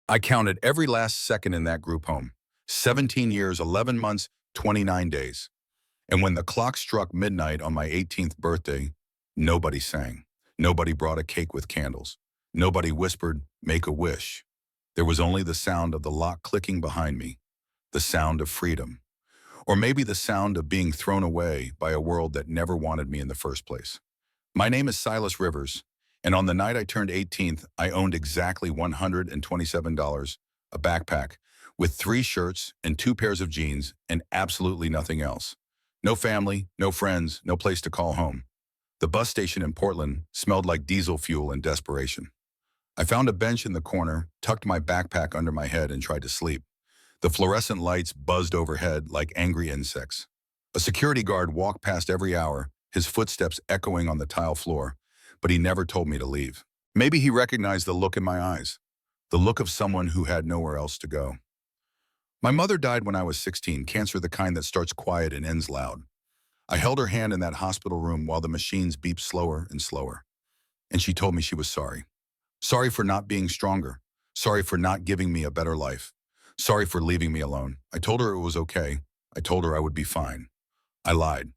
I counted every last second in that group home. 17 years, 11 months, 29 days. And when the clock struck midnight on my 18th birthday, nobody sang. Nobody brought a cake with candles. Nobody whispered, "Make a wish." There was only the sound of the lock clicking behind me, the sound of freedom. Or maybe the sound of being thrown away by a world that never wanted me in the first place. My name is Silas Rivers, and on the night I turned 18th, I owned exactly $127, a backpack, with 3 shirts and 2 pairs of jeans, and absolutely nothing else. No family, no friends, no place to call home. The bus station in Portland smelled like diesel fuel and desperation. I found a bench in the corner, tucked my backpack under my head, and tried to sleep. The fluorescent lights buzzed overhead like angry insects. A security guard walked past every hour, his footsteps echoing on the tile floor, but he never told me to leave. Maybe he recognized the look in my eyes, the look of someone who had nowhere else to go. My mother died when I was 16, cancer the kind that starts quiet and ends loud. I held her hand in that hospital room while the machines beeped slower and slower, and she told me she was sorry. Sorry for not being stronger. Sorry for not giving me a better life. Sorry for leaving me alone. I told her it was okay. I told her I would be fine. I lied.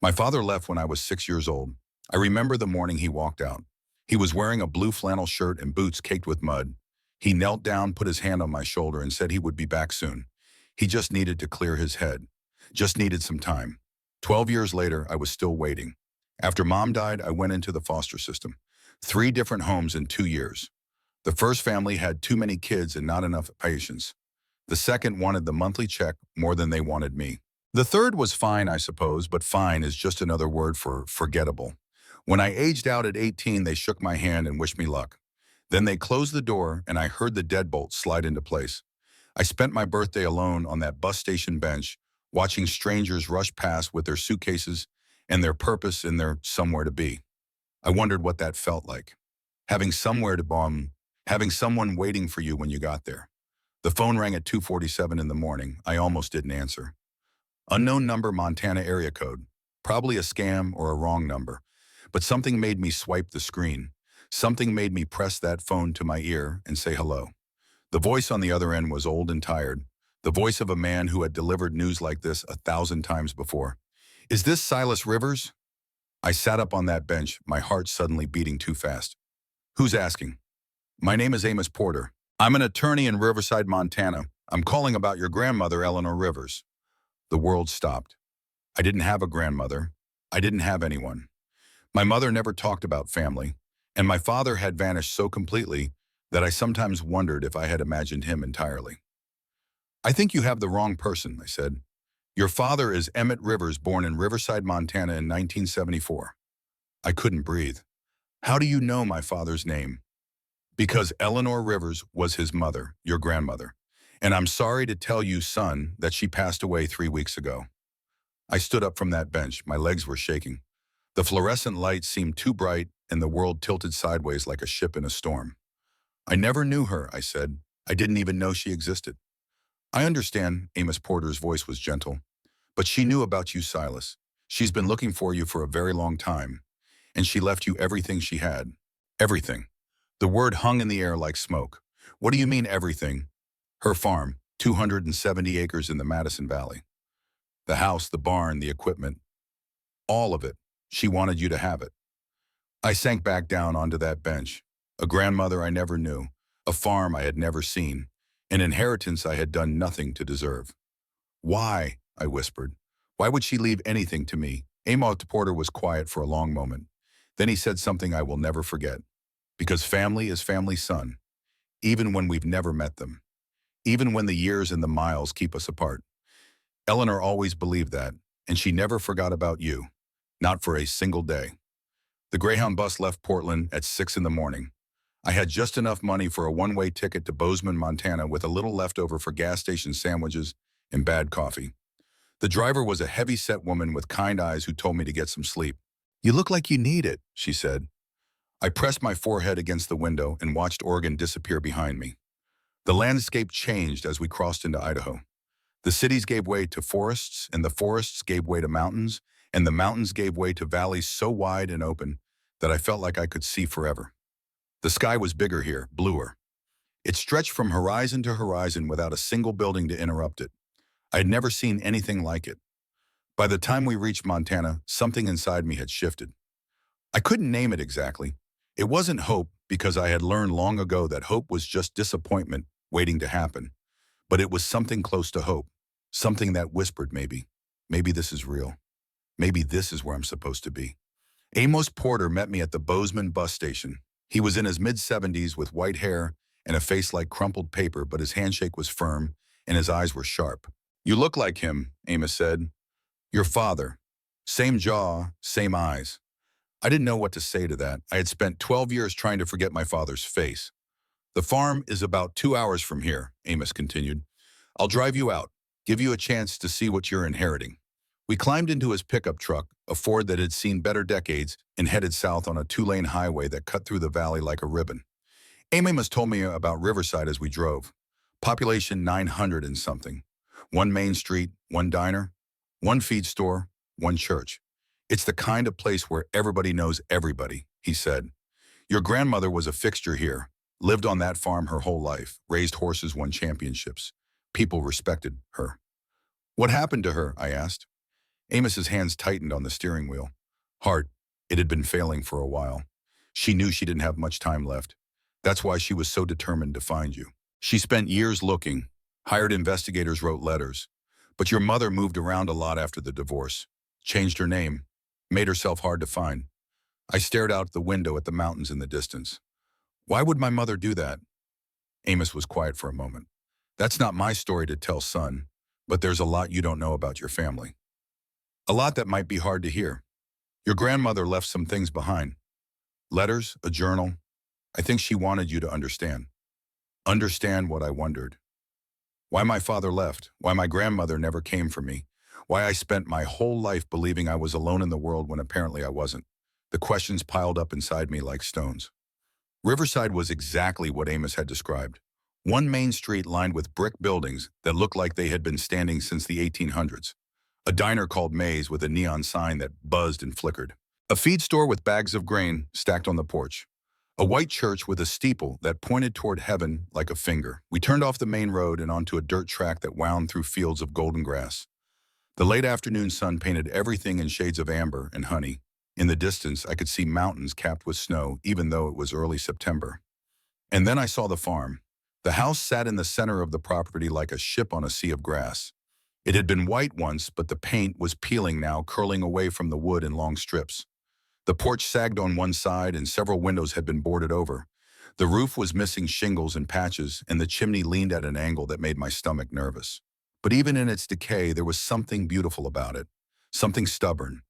My father left when I was 6 years old. I remember the morning he walked out. He was wearing a blue flannel shirt and boots caked with mud. He knelt down, put his hand on my shoulder, and said he would be back soon. He just needed to clear his head. Just needed some time. 12 years later, I was still waiting. After Mom died, I went into the foster system. 3 different homes in 2 years. The first family had too many kids and not enough patience. The second wanted the monthly check more than they wanted me. The third was fine, I suppose, but fine is just another word for forgettable. When I aged out at 18, they shook my hand and wished me luck. Then they closed the door, and I heard the deadbolt slide into place. I spent my birthday alone on that bus station bench, watching strangers rush past with their suitcases and their purpose and their somewhere to be. I wondered what that felt like. Having somewhere to bomb, having someone waiting for you when you got there. The phone rang at 2:47 in the morning. I almost didn't answer. Unknown number, Montana area code. Probably a scam or a wrong number. But something made me swipe the screen. Something made me press that phone to my ear and say hello. The voice on the other end was old and tired. The voice of a man who had delivered news like this 1,000 times before. "Is this Silas Rivers?" I sat up on that bench, my heart suddenly beating too fast. "Who's asking?" "My name is Amos Porter. I'm an attorney in Riverside, Montana. I'm calling about your grandmother, Eleanor Rivers." The world stopped. I didn't have a grandmother. I didn't have anyone. My mother never talked about family, and my father had vanished so completely that I sometimes wondered if I had imagined him entirely. "I think you have the wrong person," I said. "Your father is Emmett Rivers, born in Riverside, Montana in 1974. I couldn't breathe. "How do you know my father's name?" "Because Eleanor Rivers was his mother, your grandmother. And I'm sorry to tell you, son, that she passed away 3 weeks ago." I stood up from that bench. My legs were shaking. The fluorescent light seemed too bright, and the world tilted sideways like a ship in a storm. "I never knew her," I said. "I didn't even know she existed." "I understand," Amos Porter's voice was gentle. "But she knew about you, Silas. She's been looking for you for a very long time. And she left you everything she had." "Everything." The word hung in the air like smoke. "What do you mean, everything?" "Her farm, 270 acres in the Madison Valley. The house, the barn, the equipment. All of it. She wanted you to have it." I sank back down onto that bench. A grandmother I never knew. A farm I had never seen. An inheritance I had done nothing to deserve. "Why?" I whispered. "Why would she leave anything to me?" Amos Porter was quiet for a long moment. Then he said something I will never forget. "Because family is family, son. Even when we've never met them. Even when the years and the miles keep us apart. Eleanor always believed that, and she never forgot about you. Not for a single day." The Greyhound bus left Portland at 6 in the morning. I had just enough money for a one-way ticket to Bozeman, Montana, with a little left over for gas station sandwiches and bad coffee. The driver was a heavy-set woman with kind eyes who told me to get some sleep. "You look like you need it," she said. I pressed my forehead against the window and watched Oregon disappear behind me. The landscape changed as we crossed into Idaho. The cities gave way to forests, and the forests gave way to mountains, and the mountains gave way to valleys so wide and open that I felt like I could see forever. The sky was bigger here, bluer. It stretched from horizon to horizon without a single building to interrupt it. I had never seen anything like it. By the time we reached Montana, something inside me had shifted. I couldn't name it exactly. It wasn't hope, because I had learned long ago that hope was just disappointment waiting to happen. But it was something close to hope. Something that whispered maybe this is real. Maybe this is where I'm supposed to be. Amos Porter met me at the Bozeman bus station. He was in his mid-70s with white hair and a face like crumpled paper, but his handshake was firm and his eyes were sharp. "You look like him," Amos said. "Your father. Same jaw, same eyes." I didn't know what to say to that. I had spent 12 years trying to forget my father's face. "The farm is about 2 hours from here," Amos continued. "I'll drive you out, give you a chance to see what you're inheriting." We climbed into his pickup truck, a Ford that had seen better decades, and headed south on a 2-lane highway that cut through the valley like a ribbon. Amos told me about Riverside as we drove. Population 900 and something. One main street, one diner, one feed store, one church. "It's the kind of place where everybody knows everybody," he said. "Your grandmother was a fixture here, lived on that farm her whole life, raised horses, won championships. People respected her." "What happened to her?" I asked. Amos's hands tightened on the steering wheel. "Heart. It had been failing for a while. She knew she didn't have much time left. That's why she was so determined to find you. She spent years looking, hired investigators, wrote letters. But your mother moved around a lot after the divorce, changed her name, made herself hard to find." I stared out the window at the mountains in the distance. "Why would my mother do that?" Amos was quiet for a moment. "That's not my story to tell, son, but there's a lot you don't know about your family. A lot that might be hard to hear. Your grandmother left some things behind. Letters, a journal. I think she wanted you to understand." Understand what I wondered. Why my father left, why my grandmother never came for me, why I spent my whole life believing I was alone in the world when apparently I wasn't. The questions piled up inside me like stones. Riverside was exactly what Amos had described. One main street lined with brick buildings that looked like they had been standing since the 1800s. A diner called May's with a neon sign that buzzed and flickered. A feed store with bags of grain stacked on the porch. A white church with a steeple that pointed toward heaven like a finger. We turned off the main road and onto a dirt track that wound through fields of golden grass. The late afternoon sun painted everything in shades of amber and honey. In the distance, I could see mountains capped with snow, even though it was early September. And then I saw the farm. The house sat in the center of the property like a ship on a sea of grass. It had been white once, but the paint was peeling now, curling away from the wood in long strips. The porch sagged on one side and several windows had been boarded over. The roof was missing shingles and patches, and the chimney leaned at an angle that made my stomach nervous. But even in its decay, there was something beautiful about it. Something stubborn.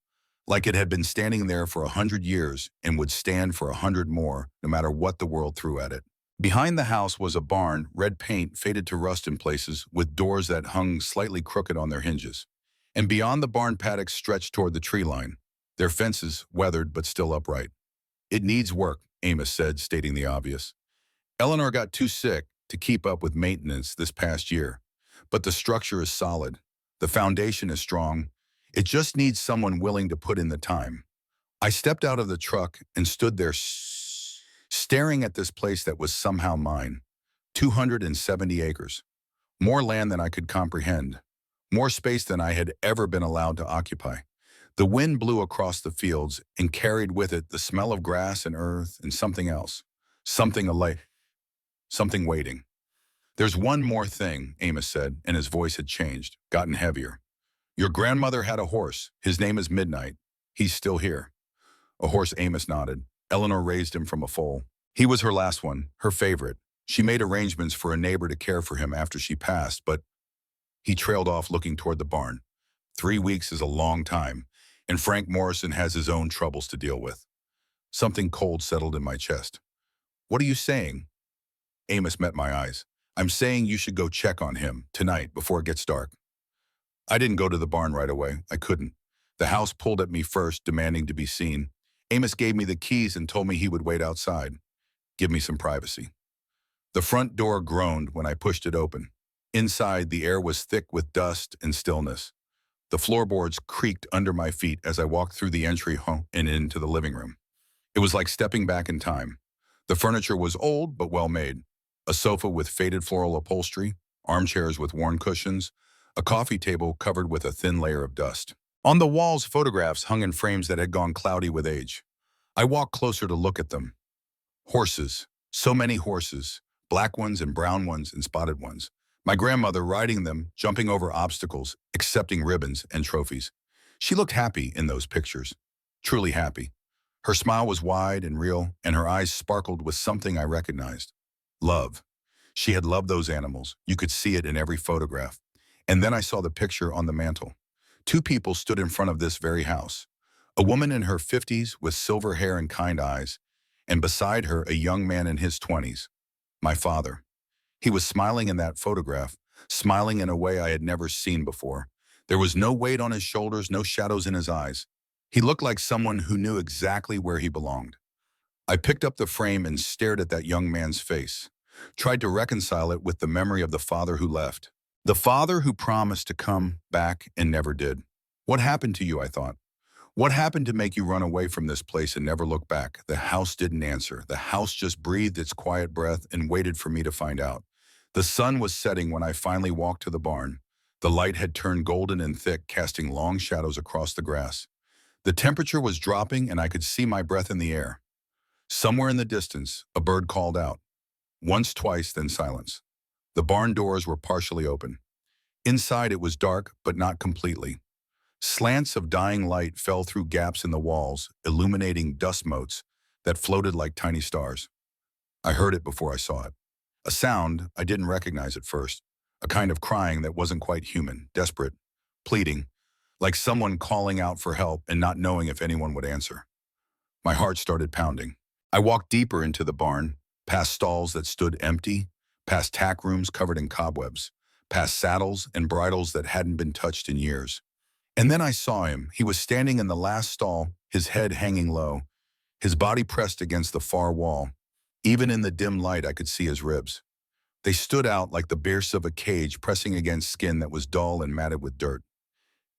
Like it had been standing there for 100 years and would stand for 100 more, no matter what the world threw at it. Behind the house was a barn, red paint faded to rust in places, with doors that hung slightly crooked on their hinges. And beyond the barn paddocks stretched toward the tree line, their fences weathered but still upright. "It needs work," Amos said, stating the obvious. "Eleanor got too sick to keep up with maintenance this past year. But the structure is solid. The foundation is strong. It just needs someone willing to put in the time." I stepped out of the truck and stood there staring at this place that was somehow mine. 270 acres. More land than I could comprehend. More space than I had ever been allowed to occupy. The wind blew across the fields and carried with it the smell of grass and earth and something else. Something alive. Something waiting. "There's one more thing," Amos said, and his voice had changed, gotten heavier. "Your grandmother had a horse. His name is Midnight. He's still here." A horse, Amos nodded. Eleanor raised him from a foal. He was her last one, her favorite. She made arrangements for a neighbor to care for him after she passed, but he trailed off looking toward the barn. 3 weeks is a long time, and Frank Morrison has his own troubles to deal with. Something cold settled in my chest. "What are you saying?" Amos met my eyes. "I'm saying you should go check on him tonight before it gets dark." I didn't go to the barn right away. I couldn't. The house pulled at me first, demanding to be seen. Amos gave me the keys and told me he would wait outside. Give me some privacy. The front door groaned when I pushed it open. Inside, the air was thick with dust and stillness. The floorboards creaked under my feet as I walked through the entry home and into the living room. It was like stepping back in time. The furniture was old but well made. A sofa with faded floral upholstery, armchairs with worn cushions, a coffee table covered with a thin layer of dust. On the walls, photographs hung in frames that had gone cloudy with age. I walked closer to look at them. Horses. So many horses. Black ones and brown ones and spotted ones. My grandmother riding them, jumping over obstacles, accepting ribbons and trophies. She looked happy in those pictures. Truly happy. Her smile was wide and real, and her eyes sparkled with something I recognized. Love. She had loved those animals. You could see it in every photograph. And then I saw the picture on the mantel. Two people stood in front of this very house. A woman in her 50s with silver hair and kind eyes, and beside her a young man in his 20s, my father. He was smiling in that photograph, smiling in a way I had never seen before. There was no weight on his shoulders, no shadows in his eyes. He looked like someone who knew exactly where he belonged. I picked up the frame and stared at that young man's face, tried to reconcile it with the memory of the father who left. The father who promised to come back and never did. What happened to you, I thought? What happened to make you run away from this place and never look back? The house didn't answer. The house just breathed its quiet breath and waited for me to find out. The sun was setting when I finally walked to the barn. The light had turned golden and thick, casting long shadows across the grass. The temperature was dropping and I could see my breath in the air. Somewhere in the distance, a bird called out. Once, twice, then silence. The barn doors were partially open. Inside it was dark, but not completely. Slants of dying light fell through gaps in the walls, illuminating dust motes that floated like tiny stars. I heard it before I saw it. A sound I didn't recognize at first, a kind of crying that wasn't quite human, desperate, pleading, like someone calling out for help and not knowing if anyone would answer. My heart started pounding. I walked deeper into the barn, past stalls that stood empty, past tack rooms covered in cobwebs, past saddles and bridles that hadn't been touched in years. And then I saw him. He was standing in the last stall, his head hanging low, his body pressed against the far wall. Even in the dim light, I could see his ribs. They stood out like the bierce of a cage pressing against skin that was dull and matted with dirt.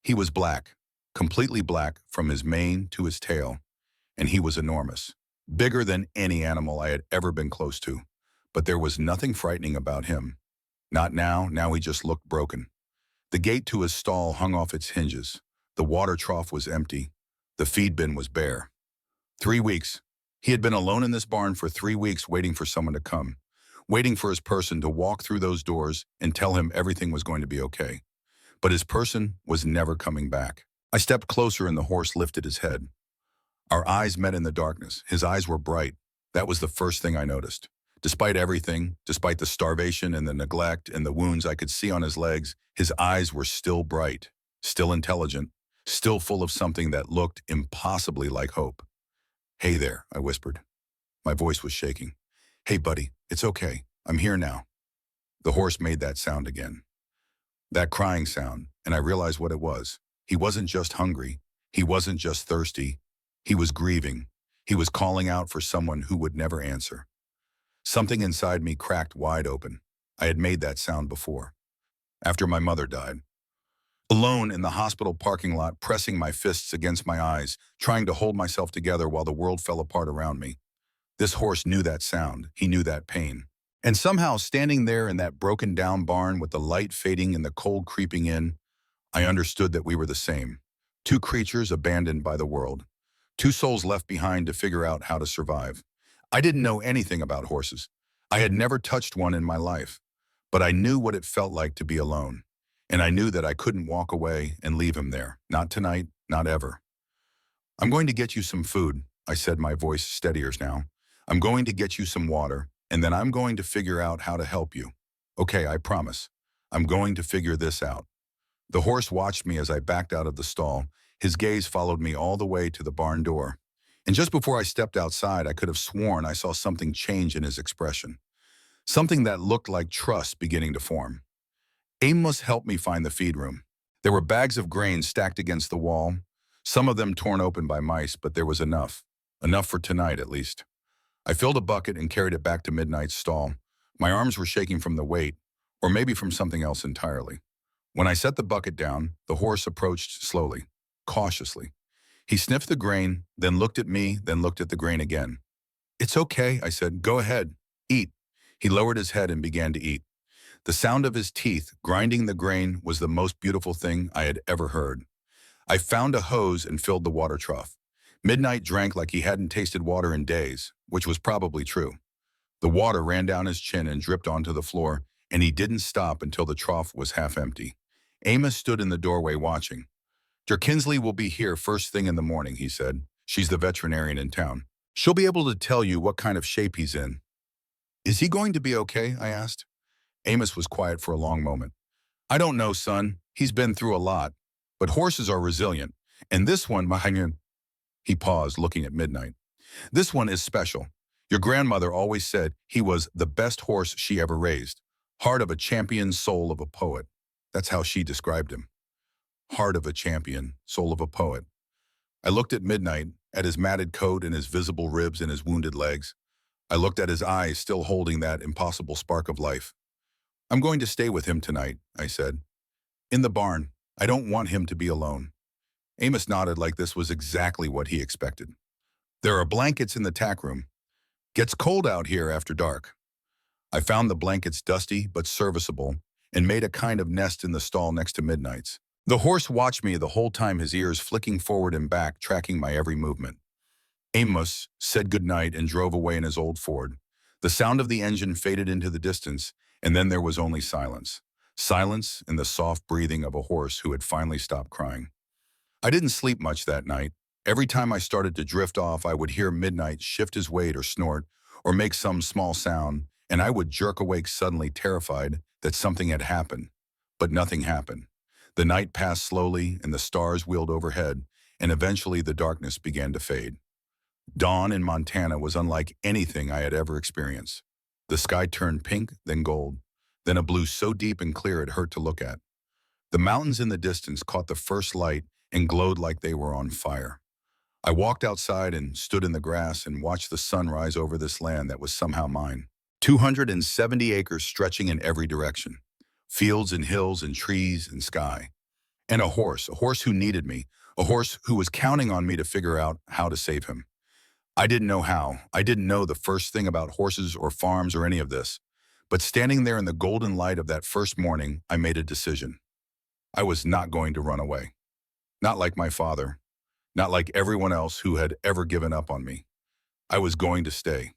He was black, completely black from his mane to his tail, and he was enormous, bigger than any animal I had ever been close to. But there was nothing frightening about him. Not now. Now he just looked broken. The gate to his stall hung off its hinges. The water trough was empty. The feed bin was bare. 3 weeks. He had been alone in this barn for 3 weeks waiting for someone to come, waiting for his person to walk through those doors and tell him everything was going to be okay. But his person was never coming back. I stepped closer and the horse lifted his head. Our eyes met in the darkness. His eyes were bright. That was the first thing I noticed. Despite everything, despite the starvation and the neglect and the wounds I could see on his legs, his eyes were still bright, still intelligent, still full of something that looked impossibly like hope. "Hey there," I whispered. My voice was shaking. "Hey, buddy, it's okay. I'm here now." The horse made that sound again. That crying sound, and I realized what it was. He wasn't just hungry. He wasn't just thirsty. He was grieving. He was calling out for someone who would never answer. Something inside me cracked wide open. I had made that sound before. After my mother died. Alone in the hospital parking lot, pressing my fists against my eyes, trying to hold myself together while the world fell apart around me. This horse knew that sound. He knew that pain. And somehow, standing there in that broken down barn with the light fading and the cold creeping in, I understood that we were the same. Two creatures abandoned by the world. Two souls left behind to figure out how to survive. I didn't know anything about horses. I had never touched one in my life. But I knew what it felt like to be alone. And I knew that I couldn't walk away and leave him there. Not tonight, not ever. "I'm going to get you some food," I said, my voice steadier now. "I'm going to get you some water, and then I'm going to figure out how to help you. Okay, I promise. I'm going to figure this out." The horse watched me as I backed out of the stall. His gaze followed me all the way to the barn door. And just before I stepped outside, I could have sworn I saw something change in his expression. Something that looked like trust beginning to form. Amos helped me find the feed room. There were bags of grain stacked against the wall, some of them torn open by mice, but there was enough. Enough for tonight, at least. I filled a bucket and carried it back to Midnight's stall. My arms were shaking from the weight, or maybe from something else entirely. When I set the bucket down, the horse approached slowly, cautiously. He sniffed the grain, then looked at me, then looked at the grain again. "It's okay," I said. "Go ahead. Eat." He lowered his head and began to eat. The sound of his teeth grinding the grain was the most beautiful thing I had ever heard. I found a hose and filled the water trough. Midnight drank like he hadn't tasted water in days, which was probably true. The water ran down his chin and dripped onto the floor, and he didn't stop until the trough was half empty. Amos stood in the doorway watching. "Der Kinsley will be here first thing in the morning," he said. "She's the veterinarian in town. She'll be able to tell you what kind of shape he's in." "Is he going to be okay?" I asked. Amos was quiet for a long moment. "I don't know, son. He's been through a lot. But horses are resilient. And this one, Mahangan," he paused, looking at Midnight. "This one is special. Your grandmother always said he was the best horse she ever raised. Heart of a champion, soul of a poet." That's how she described him. Heart of a champion, soul of a poet. I looked at Midnight, at his matted coat and his visible ribs and his wounded legs. I looked at his eyes, still holding that impossible spark of life. "I'm going to stay with him tonight," I said. "In the barn. I don't want him to be alone." Amos nodded like this was exactly what he expected. "There are blankets in the tack room. Gets cold out here after dark." I found the blankets dusty but serviceable and made a kind of nest in the stall next to Midnight's. The horse watched me the whole time, his ears flicking forward and back, tracking my every movement. Amos said goodnight and drove away in his old Ford. The sound of the engine faded into the distance, and then there was only silence. Silence and the soft breathing of a horse who had finally stopped crying. I didn't sleep much that night. Every time I started to drift off, I would hear Midnight shift his weight or snort or make some small sound, and I would jerk awake suddenly, terrified that something had happened. But nothing happened. The night passed slowly and the stars wheeled overhead, and eventually the darkness began to fade. Dawn in Montana was unlike anything I had ever experienced. The sky turned pink, then gold, then a blue so deep and clear it hurt to look at. The mountains in the distance caught the first light and glowed like they were on fire. I walked outside and stood in the grass and watched the sun rise over this land that was somehow mine. 270 acres stretching in every direction. Fields and hills and trees and sky. And a horse who needed me, a horse who was counting on me to figure out how to save him. I didn't know how. I didn't know the first thing about horses or farms or any of this. But standing there in the golden light of that first morning, I made a decision. I was not going to run away. Not like my father. Not like everyone else who had ever given up on me. I was going to stay.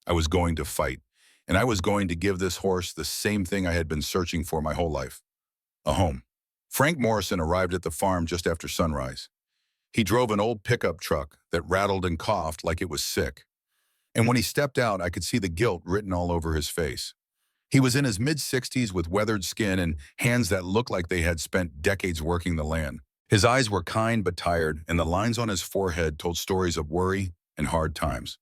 I was going to fight. And I was going to give this horse the same thing I had been searching for my whole life. A home. Frank Morrison arrived at the farm just after sunrise. He drove an old pickup truck that rattled and coughed like it was sick. And when he stepped out, I could see the guilt written all over his face. He was in his mid-60s with weathered skin and hands that looked like they had spent decades working the land. His eyes were kind but tired, and the lines on his forehead told stories of worry and hard times.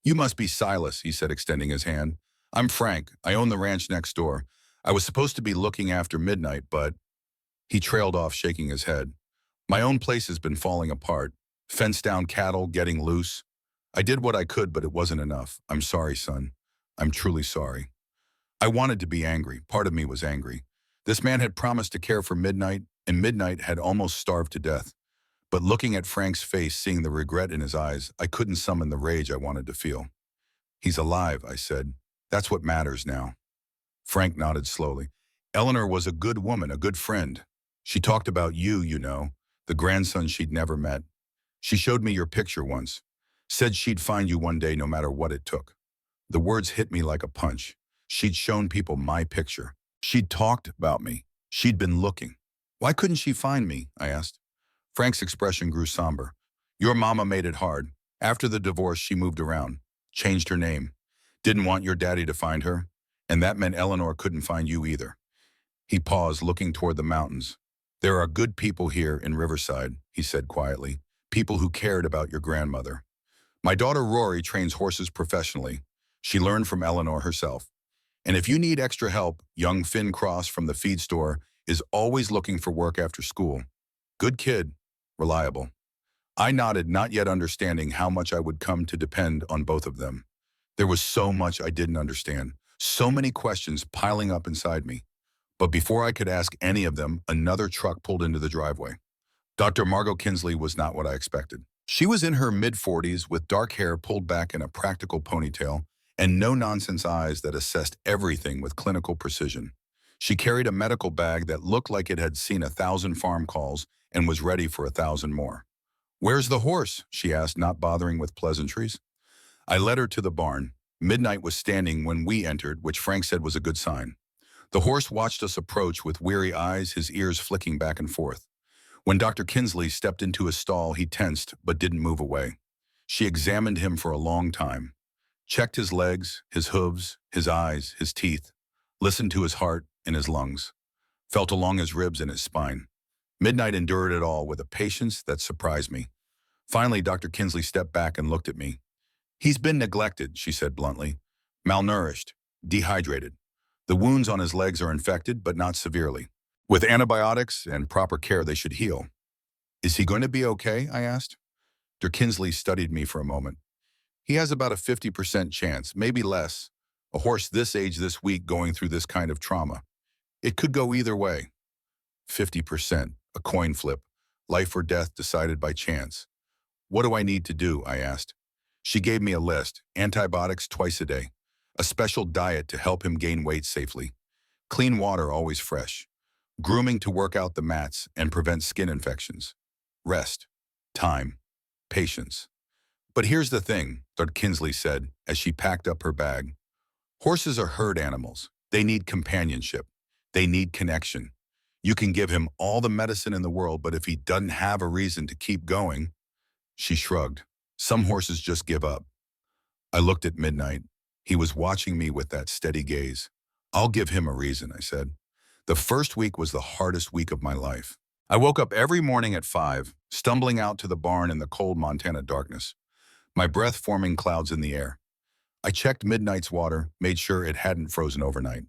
"You must be Silas," he said, extending his hand. "I'm Frank. I own the ranch next door. I was supposed to be looking after Midnight, but—" He trailed off, shaking his head. "My own place has been falling apart. Fenced down cattle, getting loose. I did what I could, but it wasn't enough. I'm sorry, son. I'm truly sorry." I wanted to be angry. Part of me was angry. This man had promised to care for Midnight, and Midnight had almost starved to death. But looking at Frank's face, seeing the regret in his eyes, I couldn't summon the rage I wanted to feel. "He's alive," I said. "That's what matters now." Frank nodded slowly. "Eleanor was a good woman, a good friend. She talked about you, you know, the grandson she'd never met. She showed me your picture once. Said she'd find you one day no matter what it took." The words hit me like a punch. She'd shown people my picture. She'd talked about me. She'd been looking. "Why couldn't she find me?" I asked. Frank's expression grew somber. "Your mama made it hard. After the divorce, she moved around. Changed her name. Didn't want your daddy to find her. And that meant Eleanor couldn't find you either." He paused, looking toward the mountains. "There are good people here in Riverside," he said quietly. "People who cared about your grandmother. My daughter Rory trains horses professionally. She learned from Eleanor herself. And if you need extra help, young Finn Cross from the feed store is always looking for work after school. Good kid, reliable." I nodded, not yet understanding how much I would come to depend on both of them. There was so much I didn't understand, so many questions piling up inside me. But before I could ask any of them, another truck pulled into the driveway. Dr. Margot Kinsley was not what I expected. She was in her mid-40s with dark hair pulled back in a practical ponytail and no-nonsense eyes that assessed everything with clinical precision. She carried a medical bag that looked like it had seen 1,000 farm calls and was ready for 1,000 more. "Where's the horse?" she asked, not bothering with pleasantries. I led her to the barn. Midnight was standing when we entered, which Frank said was a good sign. The horse watched us approach with weary eyes, his ears flicking back and forth. When Dr. Kinsley stepped into his stall, he tensed but didn't move away. She examined him for a long time, checked his legs, his hooves, his eyes, his teeth, listened to his heart and his lungs, felt along his ribs and his spine. Midnight endured it all with a patience that surprised me. Finally, Dr. Kinsley stepped back and looked at me. "He's been neglected," she said bluntly. "Malnourished, dehydrated. The wounds on his legs are infected, but not severely. With antibiotics and proper care, they should heal." "Is he going to be okay?" I asked. Dr. Kinsley studied me for a moment. "He has about a 50% chance, maybe less. A horse this age this week going through this kind of trauma. It could go either way." 50%, a coin flip, life or death decided by chance. "What do I need to do?" I asked. She gave me a list: antibiotics twice a day, a special diet to help him gain weight safely, clean water always fresh, grooming to work out the mats and prevent skin infections, rest, time, patience. "But here's the thing," Dr. Kinsley said as she packed up her bag. "Horses are herd animals. They need companionship. They need connection. You can give him all the medicine in the world, but if he doesn't have a reason to keep going—" She shrugged. "Some horses just give up." I looked at Midnight. He was watching me with that steady gaze. "I'll give him a reason," I said. The first week was the hardest week of my life. I woke up every morning at 5, stumbling out to the barn in the cold Montana darkness, my breath forming clouds in the air. I checked Midnight's water, made sure it hadn't frozen overnight.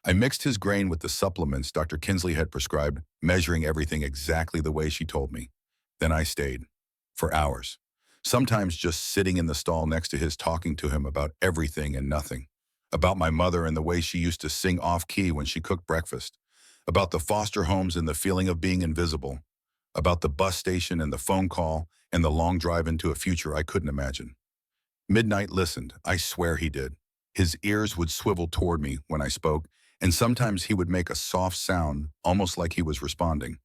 I mixed his grain with the supplements Dr. Kinsley had prescribed, measuring everything exactly the way she told me. Then I stayed. For hours. Sometimes just sitting in the stall next to his, talking to him about everything and nothing. About my mother and the way she used to sing off-key when she cooked breakfast. About the foster homes and the feeling of being invisible. About the bus station and the phone call and the long drive into a future I couldn't imagine. Midnight listened. I swear he did. His ears would swivel toward me when I spoke, and sometimes he would make a soft sound, almost like he was responding.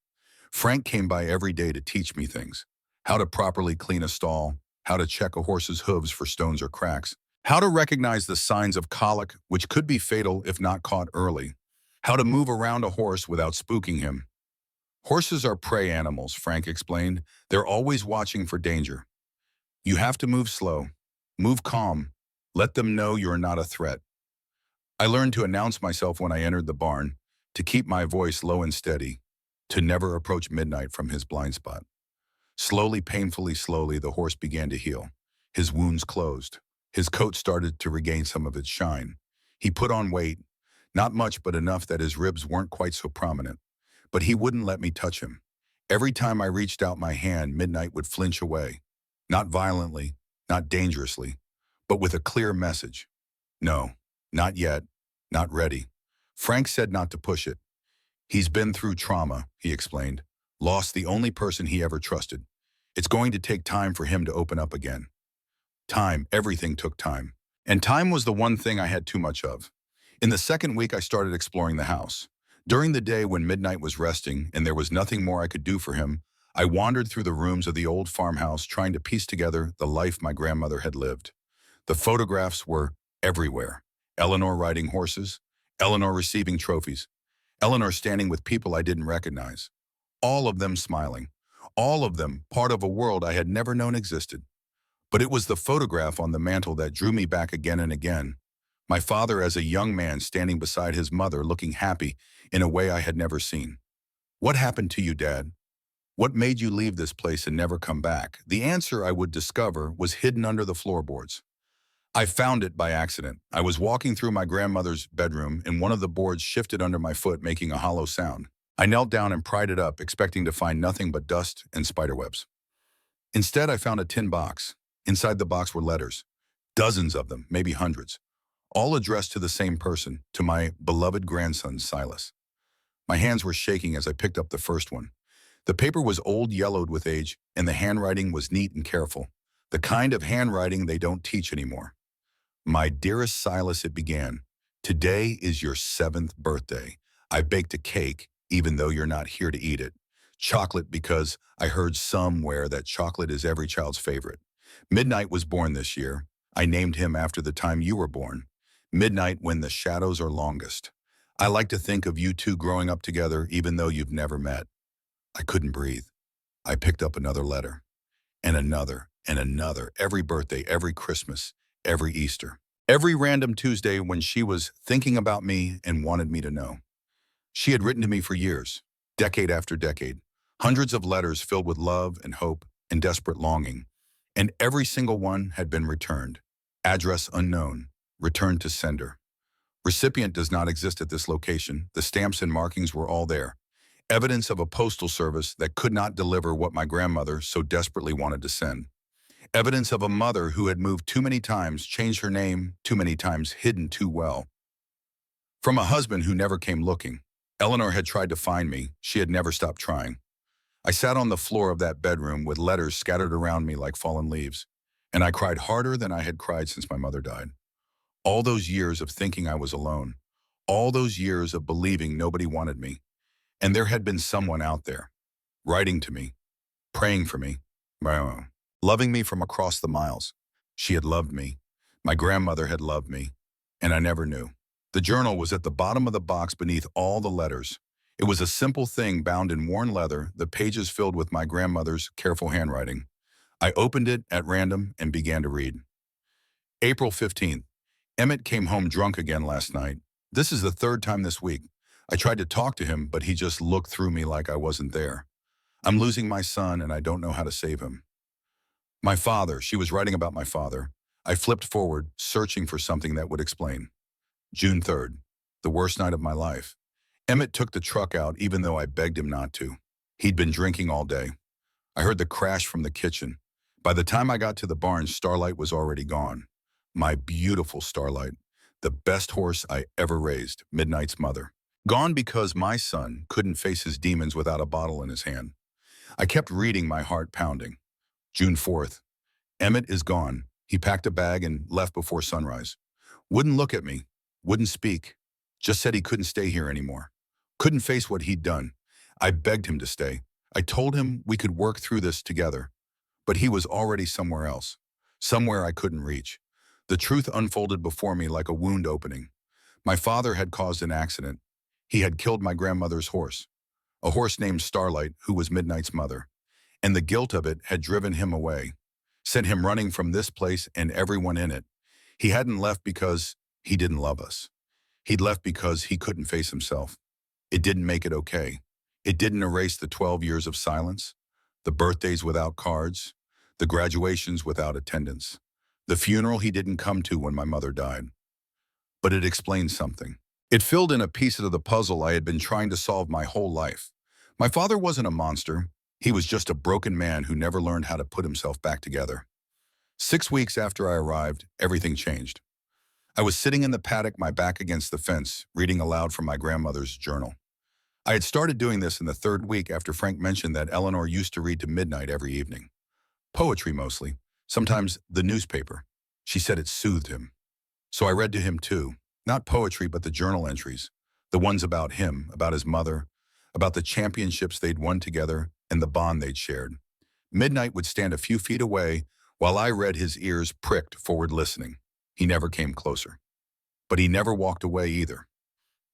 Frank came by every day to teach me things. How to properly clean a stall, how to check a horse's hooves for stones or cracks, how to recognize the signs of colic, which could be fatal if not caught early, how to move around a horse without spooking him. "Horses are prey animals," Frank explained. "They're always watching for danger. You have to move slow, move calm, let them know you're not a threat." I learned to announce myself when I entered the barn, to keep my voice low and steady, to never approach Midnight from his blind spot. Slowly, painfully slowly, the horse began to heal. His wounds closed. His coat started to regain some of its shine. He put on weight, not much but enough that his ribs weren't quite so prominent. But he wouldn't let me touch him. Every time I reached out my hand, Midnight would flinch away. Not violently, not dangerously, but with a clear message. "No, not yet, not ready." Frank said not to push it. "He's been through trauma," he explained. "Lost the only person he ever trusted. It's going to take time for him to open up again." Time, everything took time. And time was the one thing I had too much of. In the second week, I started exploring the house. During the day when Midnight was resting and there was nothing more I could do for him, I wandered through the rooms of the old farmhouse trying to piece together the life my grandmother had lived. The photographs were everywhere. Eleanor riding horses, Eleanor receiving trophies, Eleanor standing with people I didn't recognize. All of them smiling. All of them part of a world I had never known existed. But it was the photograph on the mantel that drew me back again and again. My father as a young man standing beside his mother looking happy in a way I had never seen. "What happened to you, Dad? What made you leave this place and never come back?" The answer I would discover was hidden under the floorboards. I found it by accident. I was walking through my grandmother's bedroom and one of the boards shifted under my foot, making a hollow sound. I knelt down and pried it up, expecting to find nothing but dust and spiderwebs. Instead, I found a tin box. Inside the box were letters. Dozens of them, maybe hundreds. All addressed to the same person, to my beloved grandson, Silas. My hands were shaking as I picked up the first one. The paper was old, yellowed with age, and the handwriting was neat and careful. The kind of handwriting they don't teach anymore. My dearest Silas, it began. Today is your 7th birthday. I baked a cake, even though you're not here to eat it. Chocolate because I heard somewhere that chocolate is every child's favorite. Midnight was born this year. I named him after the time you were born. Midnight when the shadows are longest. I like to think of you two growing up together even though you've never met. I couldn't breathe. I picked up another letter. And another, and another, every birthday, every Christmas, every Easter. Every random Tuesday when she was thinking about me and wanted me to know. She had written to me for years, decade after decade, hundreds of letters filled with love and hope and desperate longing, and every single one had been returned. Address unknown, returned to sender. Recipient does not exist at this location. The stamps and markings were all there. Evidence of a postal service that could not deliver what my grandmother so desperately wanted to send. Evidence of a mother who had moved too many times, changed her name too many times, hidden too well. From a husband who never came looking. Eleanor had tried to find me. She had never stopped trying. I sat on the floor of that bedroom with letters scattered around me like fallen leaves, and I cried harder than I had cried since my mother died. All those years of thinking I was alone. All those years of believing nobody wanted me. And there had been someone out there, writing to me, praying for me, loving me from across the miles. She had loved me. My grandmother had loved me, and I never knew. The journal was at the bottom of the box beneath all the letters. It was a simple thing bound in worn leather, the pages filled with my grandmother's careful handwriting. I opened it at random and began to read. April 15th. Emmett came home drunk again last night. This is the 3rd time this week. I tried to talk to him, but he just looked through me like I wasn't there. I'm losing my son, and I don't know how to save him. My father, she was writing about my father. I flipped forward, searching for something that would explain. June 3rd, the worst night of my life. Emmett took the truck out even though I begged him not to. He'd been drinking all day. I heard the crash from the kitchen. By the time I got to the barn, Starlight was already gone. My beautiful Starlight, the best horse I ever raised, Midnight's mother. Gone because my son couldn't face his demons without a bottle in his hand. I kept reading, my heart pounding. June 4th. Emmett is gone. He packed a bag and left before sunrise. Wouldn't look at me. Wouldn't speak. Just said he couldn't stay here anymore. Couldn't face what he'd done. I begged him to stay. I told him we could work through this together. But he was already somewhere else. Somewhere I couldn't reach. The truth unfolded before me like a wound opening. My father had caused an accident. He had killed my grandmother's horse. A horse named Starlight, who was Midnight's mother. And the guilt of it had driven him away. Sent him running from this place and everyone in it. He hadn't left because he didn't love us. He'd left because he couldn't face himself. It didn't make it okay. It didn't erase the 12 years of silence, the birthdays without cards, the graduations without attendance, the funeral he didn't come to when my mother died. But it explained something. It filled in a piece of the puzzle I had been trying to solve my whole life. My father wasn't a monster. He was just a broken man who never learned how to put himself back together. 6 weeks after I arrived, everything changed. I was sitting in the paddock, my back against the fence, reading aloud from my grandmother's journal. I had started doing this in the 3rd week after Frank mentioned that Eleanor used to read to midnight every evening. Poetry mostly, sometimes the newspaper. She said it soothed him. So I read to him too, not poetry but the journal entries, the ones about him, about his mother, about the championships they'd won together and the bond they'd shared. Midnight would stand a few feet away while I read, his ears pricked forward listening. He never came closer. But he never walked away either.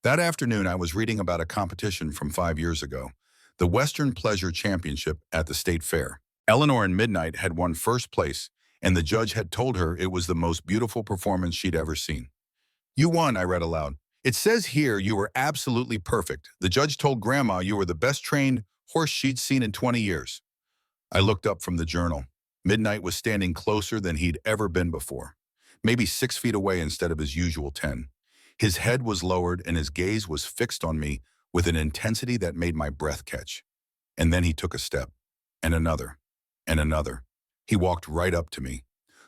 That afternoon, I was reading about a competition from 5 years ago, the Western Pleasure Championship at the State Fair. Eleanor and Midnight had won first place, and the judge had told her it was the most beautiful performance she'd ever seen. "You won," I read aloud. "It says here you were absolutely perfect. The judge told Grandma you were the best trained horse she'd seen in 20 years. I looked up from the journal. Midnight was standing closer than he'd ever been before, maybe 6 feet away instead of his usual 10. His head was lowered and his gaze was fixed on me with an intensity that made my breath catch. And then he took a step, and another, and another. He walked right up to me,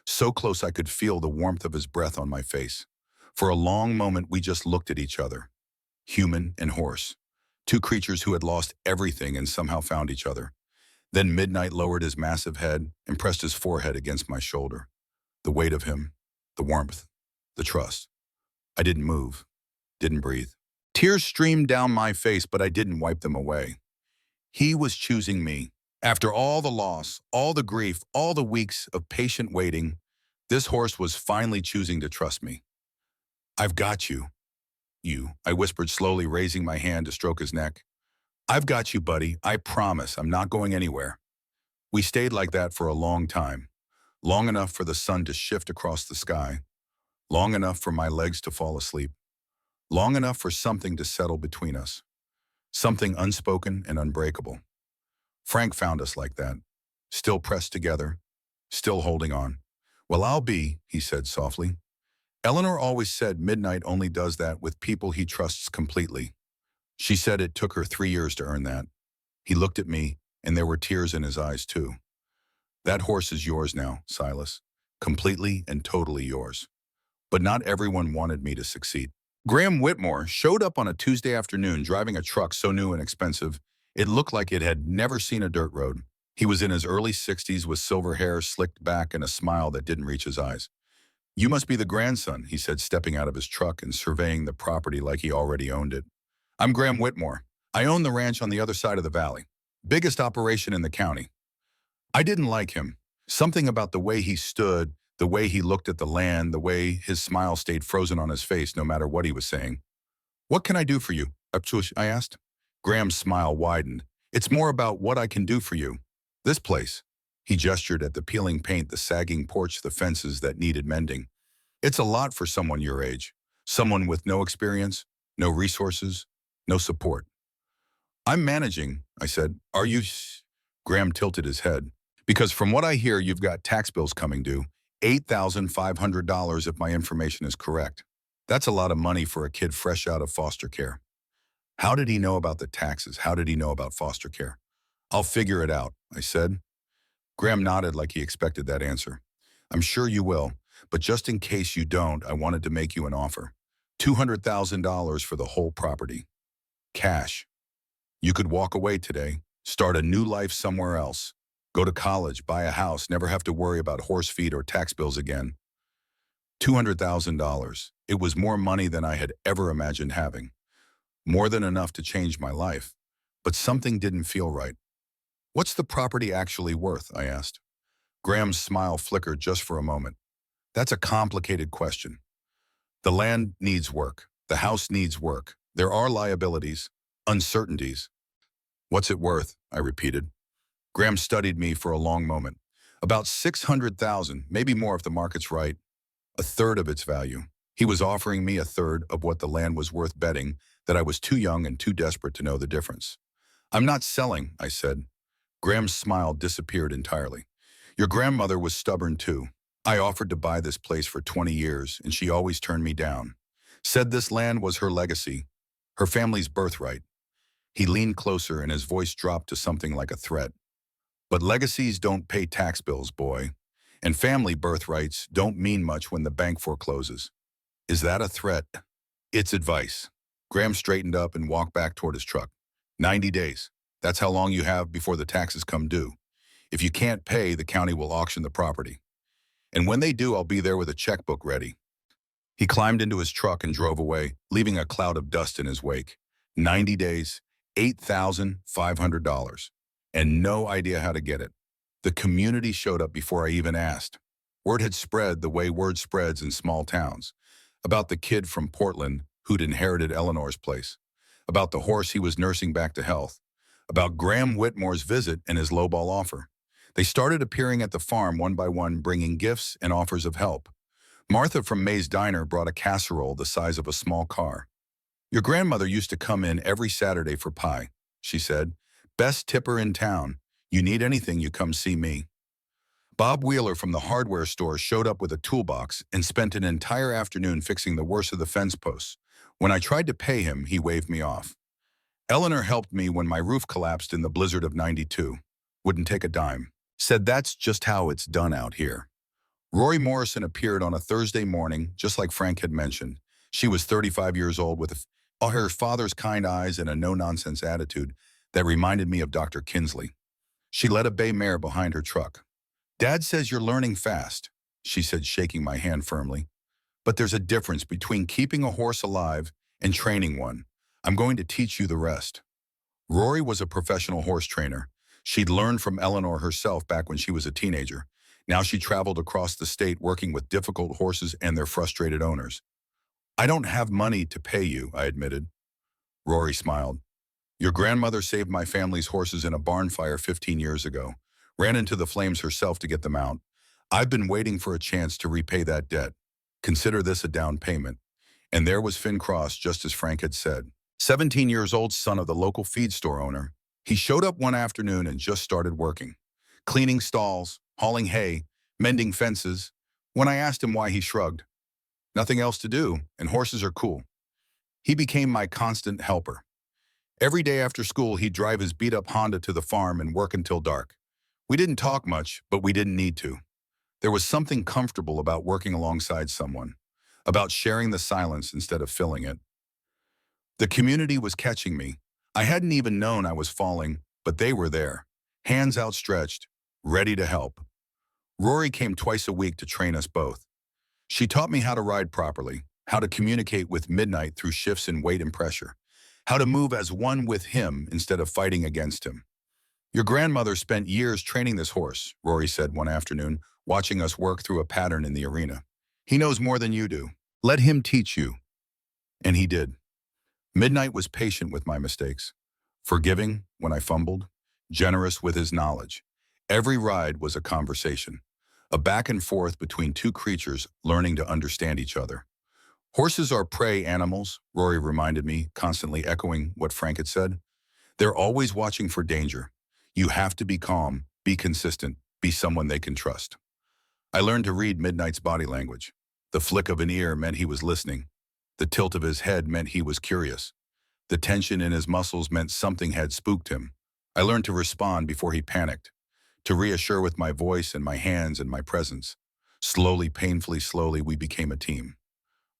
so close I could feel the warmth of his breath on my face. For a long moment, we just looked at each other, human and horse, two creatures who had lost everything and somehow found each other. Then Midnight lowered his massive head and pressed his forehead against my shoulder. The weight of him, the warmth, The trust. I didn't move, didn't breathe. Tears streamed down my face, but I didn't wipe them away. He was choosing me. After all the loss, all the grief, all the weeks of patient waiting, this horse was finally choosing to trust me. I've got you. You, I whispered slowly, raising my hand to stroke his neck. I've got you, buddy. I promise I'm not going anywhere. We stayed like that for a long time, long enough for the sun to shift across the sky, long enough for my legs to fall asleep, long enough for something to settle between us, something unspoken and unbreakable. Frank found us like that, still pressed together, still holding on. Well, I'll be, he said softly. Eleanor always said midnight only does that with people he trusts completely. She said it took her 3 years to earn that. He looked at me, and there were tears in his eyes too. That horse is yours now, Silas. Completely and totally yours. But not everyone wanted me to succeed. Graham Whitmore showed up on a Tuesday afternoon driving a truck so new and expensive, it looked like it had never seen a dirt road. He was in his early 60s with silver hair slicked back and a smile that didn't reach his eyes. You must be the grandson, he said, stepping out of his truck and surveying the property like he already owned it. I'm Graham Whitmore. I own the ranch on the other side of the valley. Biggest operation in the county. I didn't like him. Something about the way he stood, the way he looked at the land, the way his smile stayed frozen on his face no matter what he was saying. What can I do for you? I asked. Graham's smile widened. It's more about what I can do for you. This place. He gestured at the peeling paint, the sagging porch, the fences that needed mending. It's a lot for someone your age. Someone with no experience, no resources, no support. I'm managing, I said. Are you? Graham tilted his head. Because from what I hear, you've got tax bills coming due. $8,500 if my information is correct. That's a lot of money for a kid fresh out of foster care. How did he know about the taxes? How did he know about foster care? I'll figure it out, I said. Graham nodded like he expected that answer. I'm sure you will, but just in case you don't, I wanted to make you an offer. $200,000 for the whole property. Cash. You could walk away today, start a new life somewhere else, go to college, buy a house, never have to worry about horse feed or tax bills again. $200,000. It was more money than I had ever imagined having. More than enough to change my life. But something didn't feel right. What's the property actually worth? I asked. Graham's smile flickered just for a moment. That's a complicated question. The land needs work. The house needs work. There are liabilities, uncertainties. What's it worth? I repeated. Graham studied me for a long moment. About $600,000, maybe more if the market's right. A third of its value. He was offering me a third of what the land was worth, betting that I was too young and too desperate to know the difference. I'm not selling, I said. Graham's smile disappeared entirely. Your grandmother was stubborn too. I offered to buy this place for 20 years, and she always turned me down. Said this land was her legacy, her family's birthright. He leaned closer and his voice dropped to something like a threat. But legacies don't pay tax bills, boy. And family birthrights don't mean much when the bank forecloses. Is that a threat? It's advice. Graham straightened up and walked back toward his truck. 90 days. That's how long you have before the taxes come due. If you can't pay, the county will auction the property. And when they do, I'll be there with a checkbook ready. He climbed into his truck and drove away, leaving a cloud of dust in his wake. 90 days, $8,500, and no idea how to get it. The community showed up before I even asked. Word had spread the way word spreads in small towns, about the kid from Portland who'd inherited Eleanor's place, about the horse he was nursing back to health, about Graham Whitmore's visit and his lowball offer. They started appearing at the farm one by one, bringing gifts and offers of help. Martha from May's Diner brought a casserole the size of a small car. Your grandmother used to come in every Saturday for pie, she said. Best tipper in town. You need anything, you come see me. Bob Wheeler from the hardware store showed up with a toolbox and spent an entire afternoon fixing the worst of the fence posts. When I tried to pay him, he waved me off. Eleanor helped me when my roof collapsed in the blizzard of '92. Wouldn't take a dime. Said that's just how it's done out here. Rory Morrison appeared on a Thursday morning, just like Frank had mentioned. She was 35 years old with her father's kind eyes and a no-nonsense attitude that reminded me of Dr. Kinsley. She led a bay mare behind her truck. Dad says you're learning fast, she said, shaking my hand firmly. But there's a difference between keeping a horse alive and training one. I'm going to teach you the rest. Rory was a professional horse trainer. She'd learned from Eleanor herself back when she was a teenager. Now she traveled across the state working with difficult horses and their frustrated owners. I don't have money to pay you, I admitted. Rory smiled. Your grandmother saved my family's horses in a barn fire 15 years ago, ran into the flames herself to get them out. I've been waiting for a chance to repay that debt. Consider this a down payment. And there was Finn Cross, just as Frank had said. 17 years old, son of the local feed store owner. He showed up one afternoon and just started working. Cleaning stalls, hauling hay, mending fences. When I asked him why, he shrugged. Nothing else to do, and horses are cool. He became my constant helper. Every day after school, he'd drive his beat-up Honda to the farm and work until dark. We didn't talk much, but we didn't need to. There was something comfortable about working alongside someone, about sharing the silence instead of filling it. The community was catching me. I hadn't even known I was falling, but they were there, hands outstretched, ready to help. Rory came twice a week to train us both. She taught me how to ride properly, how to communicate with Midnight through shifts in weight and pressure, how to move as one with him instead of fighting against him. Your grandmother spent years training this horse, Rory said one afternoon, watching us work through a pattern in the arena. He knows more than you do. Let him teach you. And he did. Midnight was patient with my mistakes, forgiving when I fumbled, generous with his knowledge. Every ride was a conversation, a back and forth between two creatures learning to understand each other. Horses are prey animals, Rory reminded me, constantly echoing what Frank had said. They're always watching for danger. You have to be calm, be consistent, be someone they can trust. I learned to read Midnight's body language. The flick of an ear meant he was listening. The tilt of his head meant he was curious. The tension in his muscles meant something had spooked him. I learned to respond before he panicked, to reassure with my voice and my hands and my presence. Slowly, painfully slowly, we became a team.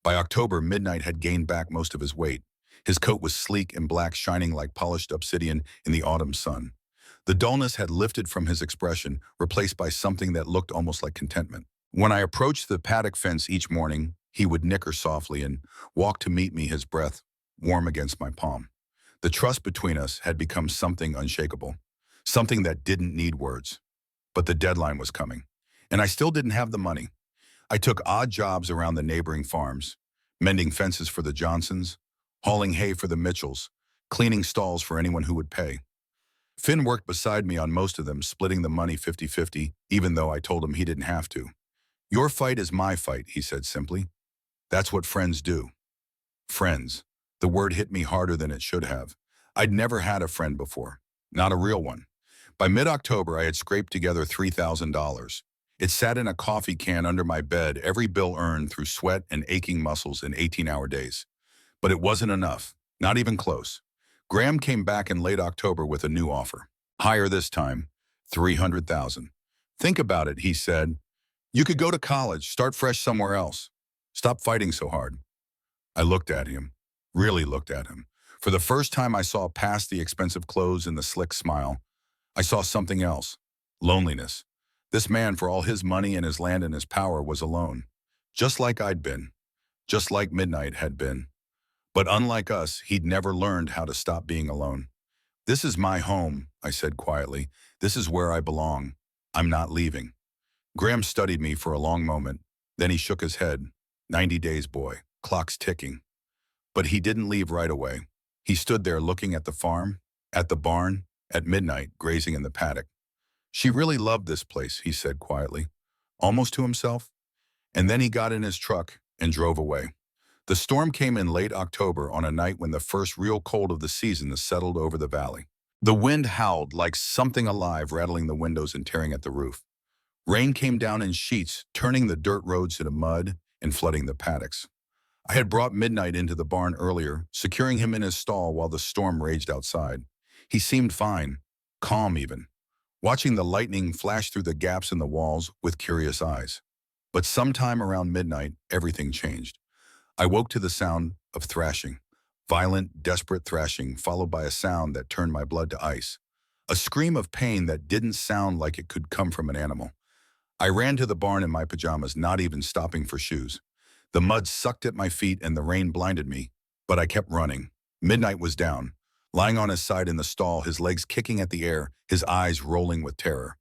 By October, Midnight had gained back most of his weight. His coat was sleek and black, shining like polished obsidian in the autumn sun. The dullness had lifted from his expression, replaced by something that looked almost like contentment. When I approached the paddock fence each morning, he would nicker softly and walk to meet me, his breath warm against my palm. The trust between us had become something unshakable, something that didn't need words. But the deadline was coming, and I still didn't have the money. I took odd jobs around the neighboring farms, mending fences for the Johnsons, hauling hay for the Mitchells, cleaning stalls for anyone who would pay. Finn worked beside me on most of them, splitting the money 50-50, even though I told him he didn't have to. Your fight is my fight, he said simply. That's what friends do. Friends. The word hit me harder than it should have. I'd never had a friend before, not a real one. By mid-October, I had scraped together $3,000. It sat in a coffee can under my bed, every bill earned through sweat and aching muscles in 18-hour days. But it wasn't enough, not even close. Graham came back in late October with a new offer. Higher this time, $300,000. Think about it, he said. You could go to college, start fresh somewhere else. Stop fighting so hard. I looked at him, really looked at him. For the first time, I saw past the expensive clothes and the slick smile. I saw something else, loneliness. This man, for all his money and his land and his power, was alone. Just like I'd been, just like Midnight had been. But unlike us, he'd never learned how to stop being alone. This is my home, I said quietly. This is where I belong. I'm not leaving. Graham studied me for a long moment. Then he shook his head. 90 days, boy. Clock's ticking. But he didn't leave right away. He stood there looking at the farm, at the barn, at Midnight, grazing in the paddock. She really loved this place, he said quietly, almost to himself. And then he got in his truck and drove away. The storm came in late October on a night when the first real cold of the season settled over the valley. The wind howled like something alive, rattling the windows and tearing at the roof. Rain came down in sheets, turning the dirt roads into mud and flooding the paddocks. I had brought Midnight into the barn earlier, securing him in his stall while the storm raged outside. He seemed fine, calm even, watching the lightning flash through the gaps in the walls with curious eyes. But sometime around midnight, everything changed. I woke to the sound of thrashing, violent, desperate thrashing, followed by a sound that turned my blood to ice. A scream of pain that didn't sound like it could come from an animal. I ran to the barn in my pajamas, not even stopping for shoes. The mud sucked at my feet and the rain blinded me, but I kept running. Midnight was down, lying on his side in the stall, his legs kicking at the air, his eyes rolling with terror.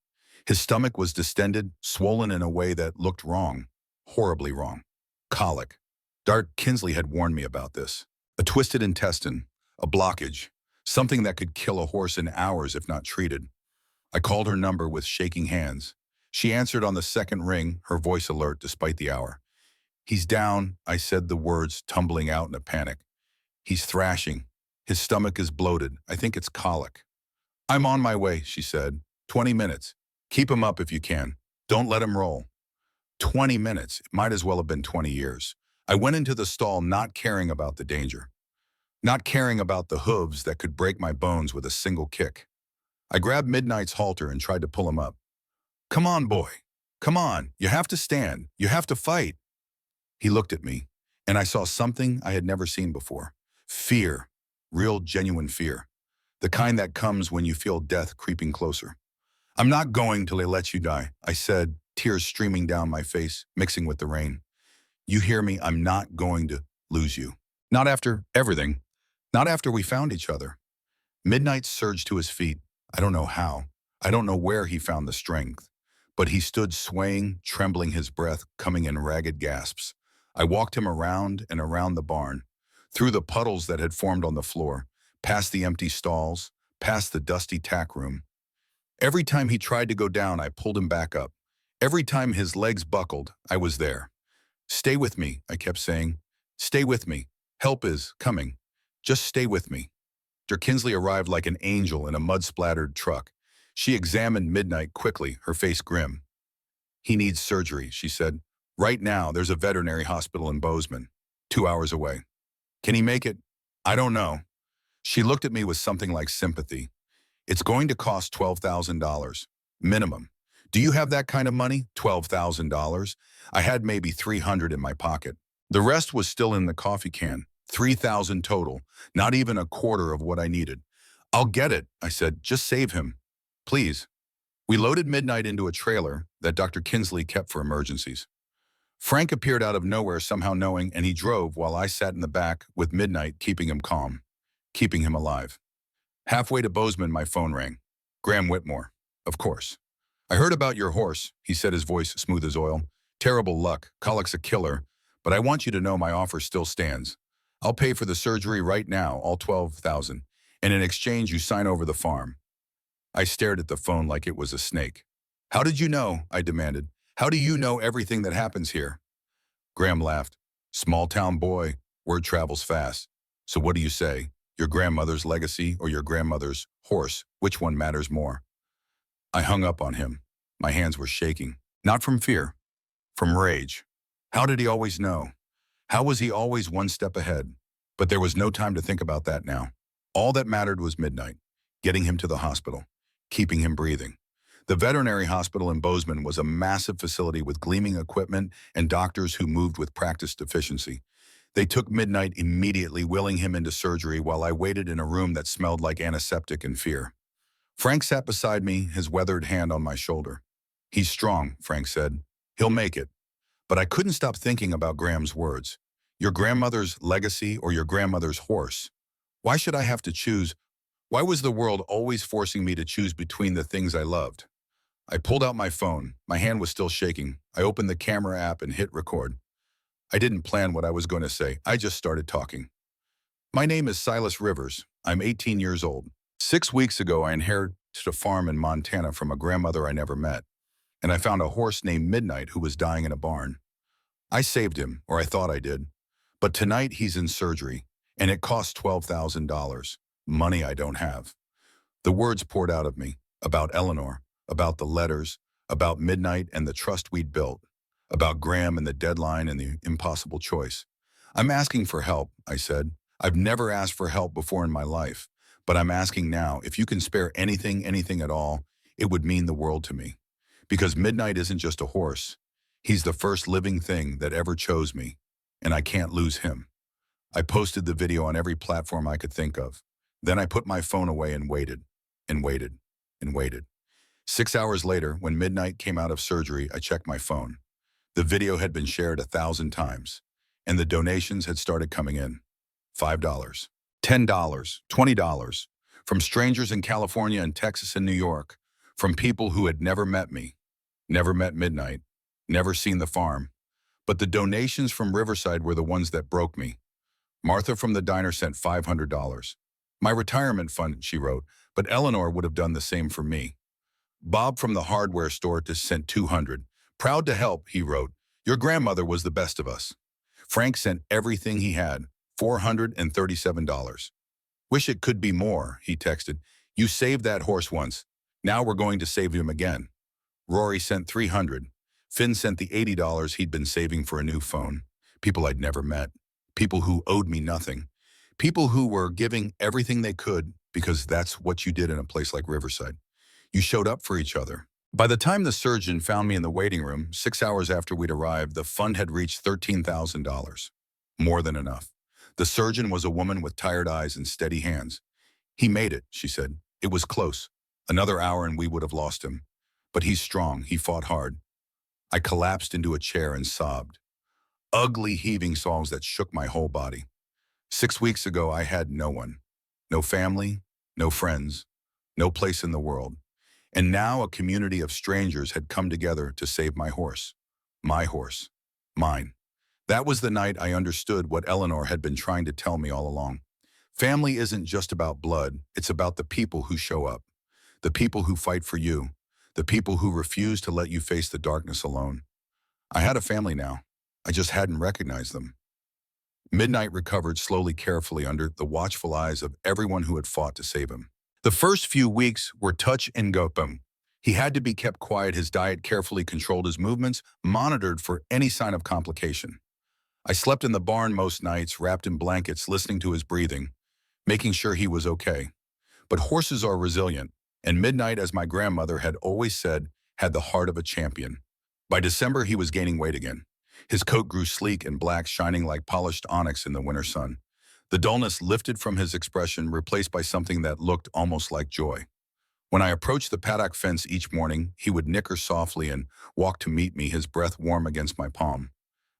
His stomach was distended, swollen in a way that looked wrong, horribly wrong. Colic. Dart Kinsley had warned me about this. A twisted intestine, a blockage, something that could kill a horse in hours if not treated. I called her number with shaking hands. She answered on the second ring, her voice alert despite the hour. "He's down," I said, the words tumbling out in a panic. "He's thrashing. His stomach is bloated. I think it's colic." "I'm on my way," she said. 20 minutes. Keep him up if you can. Don't let him roll." 20 minutes. It might as well have been 20 years. I went into the stall not caring about the danger, not caring about the hooves that could break my bones with a single kick. I grabbed Midnight's halter and tried to pull him up. "Come on, boy. Come on. You have to stand. You have to fight." He looked at me, and I saw something I had never seen before. Fear. Real, genuine fear. The kind that comes when you feel death creeping closer. "I'm not going till they let you die," I said, tears streaming down my face, mixing with the rain. "You hear me? I'm not going to lose you. Not after everything. Not after we found each other." Midnight surged to his feet. I don't know how. I don't know where he found the strength. But he stood swaying, trembling, his breath coming in ragged gasps. I walked him around and around the barn, through the puddles that had formed on the floor, past the empty stalls, past the dusty tack room. Every time he tried to go down, I pulled him back up. Every time his legs buckled, I was there. "Stay with me," I kept saying. "Stay with me. Help is coming. Just stay with me." Dr. Kinsley arrived like an angel in a mud-splattered truck. She examined Midnight quickly, her face grim. "He needs surgery," she said. "Right now, there's a veterinary hospital in Bozeman, 2 hours away. Can he make it?" "I don't know." She looked at me with something like sympathy. "It's going to cost $12,000. Minimum. Do you have that kind of money? $12,000? I had maybe 300 in my pocket. The rest was still in the coffee can. 3,000 total, not even a quarter of what I needed. "I'll get it," I said. "Just save him. Please." We loaded Midnight into a trailer that Dr. Kinsley kept for emergencies. Frank appeared out of nowhere, somehow knowing, and he drove while I sat in the back with Midnight, keeping him calm, keeping him alive. Halfway to Bozeman, my phone rang. Graham Whitmore, of course. "I heard about your horse," he said, his voice smooth as oil. "Terrible luck. Colic's a killer. But I want you to know my offer still stands. I'll pay for the surgery right now, all 12,000, and in exchange you sign over the farm." I stared at the phone like it was a snake. "How did you know?" I demanded. "How do you know everything that happens here?" Graham laughed. "Small town boy, word travels fast. So what do you say? Your grandmother's legacy or your grandmother's horse? Which one matters more?" I hung up on him. My hands were shaking. Not from fear, from rage. How did he always know? How was he always one step ahead? But there was no time to think about that now. All that mattered was Midnight, getting him to the hospital, keeping him breathing. The veterinary hospital in Bozeman was a massive facility with gleaming equipment and doctors who moved with practiced efficiency. They took Midnight immediately, willing him into surgery while I waited in a room that smelled like antiseptic and fear. Frank sat beside me, his weathered hand on my shoulder. "He's strong," Frank said. "He'll make it." But I couldn't stop thinking about Graham's words. Your grandmother's legacy or your grandmother's horse? Why should I have to choose? Why was the world always forcing me to choose between the things I loved? I pulled out my phone. My hand was still shaking. I opened the camera app and hit record. I didn't plan what I was going to say. I just started talking. "My name is Silas Rivers. I'm 18 years old. 6 weeks ago, I inherited a farm in Montana from a grandmother I never met, and I found a horse named Midnight who was dying in a barn. I saved him, or I thought I did. But tonight he's in surgery, and it costs $12,000. Money I don't have." The words poured out of me, about Eleanor, about the letters, about Midnight and the trust we'd built, about Graham and the deadline and the impossible choice. "I'm asking for help," I said. "I've never asked for help before in my life, but I'm asking now. If you can spare anything, anything at all, it would mean the world to me. Because Midnight isn't just a horse. He's the first living thing that ever chose me, and I can't lose him." I posted the video on every platform I could think of. Then I put my phone away and waited, and waited, and waited. 6 hours later, when Midnight came out of surgery, I checked my phone. The video had been shared 1,000 times. and the donations had started coming in. $5, $10, $20, from strangers in California and Texas and New York, from people who had never met me, never met Midnight, never seen the farm. But the donations from Riverside were the ones that broke me. Martha from the diner sent $500. My retirement fund, she wrote, but Eleanor would have done the same for me. Bob from the hardware store just sent $200. Proud to help, he wrote. Your grandmother was the best of us. Frank sent everything he had, $437. Wish it could be more, he texted. You saved that horse once. Now we're going to save him again. Rory sent $300. Finn sent the $80 he'd been saving for a new phone. People I'd never met. People who owed me nothing. People who were giving everything they could because that's what you did in a place like Riverside. You showed up for each other. By the time the surgeon found me in the waiting room, 6 hours after we'd arrived, the fund had reached $13,000. More than enough. The surgeon was a woman with tired eyes and steady hands. He made it, she said. It was close. Another hour and we would have lost him. But he's strong. He fought hard. I collapsed into a chair and sobbed. Ugly heaving sobs that shook my whole body. 6 weeks ago, I had no one. No family, no friends, no place in the world. And now a community of strangers had come together to save my horse. My horse. Mine. That was the night I understood what Eleanor had been trying to tell me all along. Family isn't just about blood, it's about the people who show up. The people who fight for you. The people who refuse to let you face the darkness alone. I had a family now. I just hadn't recognized them. Midnight recovered slowly, carefully under the watchful eyes of everyone who had fought to save him. The first few weeks were touch and go. He had to be kept quiet, his diet carefully controlled, his movements monitored for any sign of complication. I slept in the barn most nights, wrapped in blankets, listening to his breathing, making sure he was okay. But horses are resilient, and Midnight, as my grandmother had always said, had the heart of a champion. By December, he was gaining weight again. His coat grew sleek and black, shining like polished onyx in the winter sun. The dullness lifted from his expression, replaced by something that looked almost like joy. When I approached the paddock fence each morning, he would nicker softly and walk to meet me, his breath warm against my palm.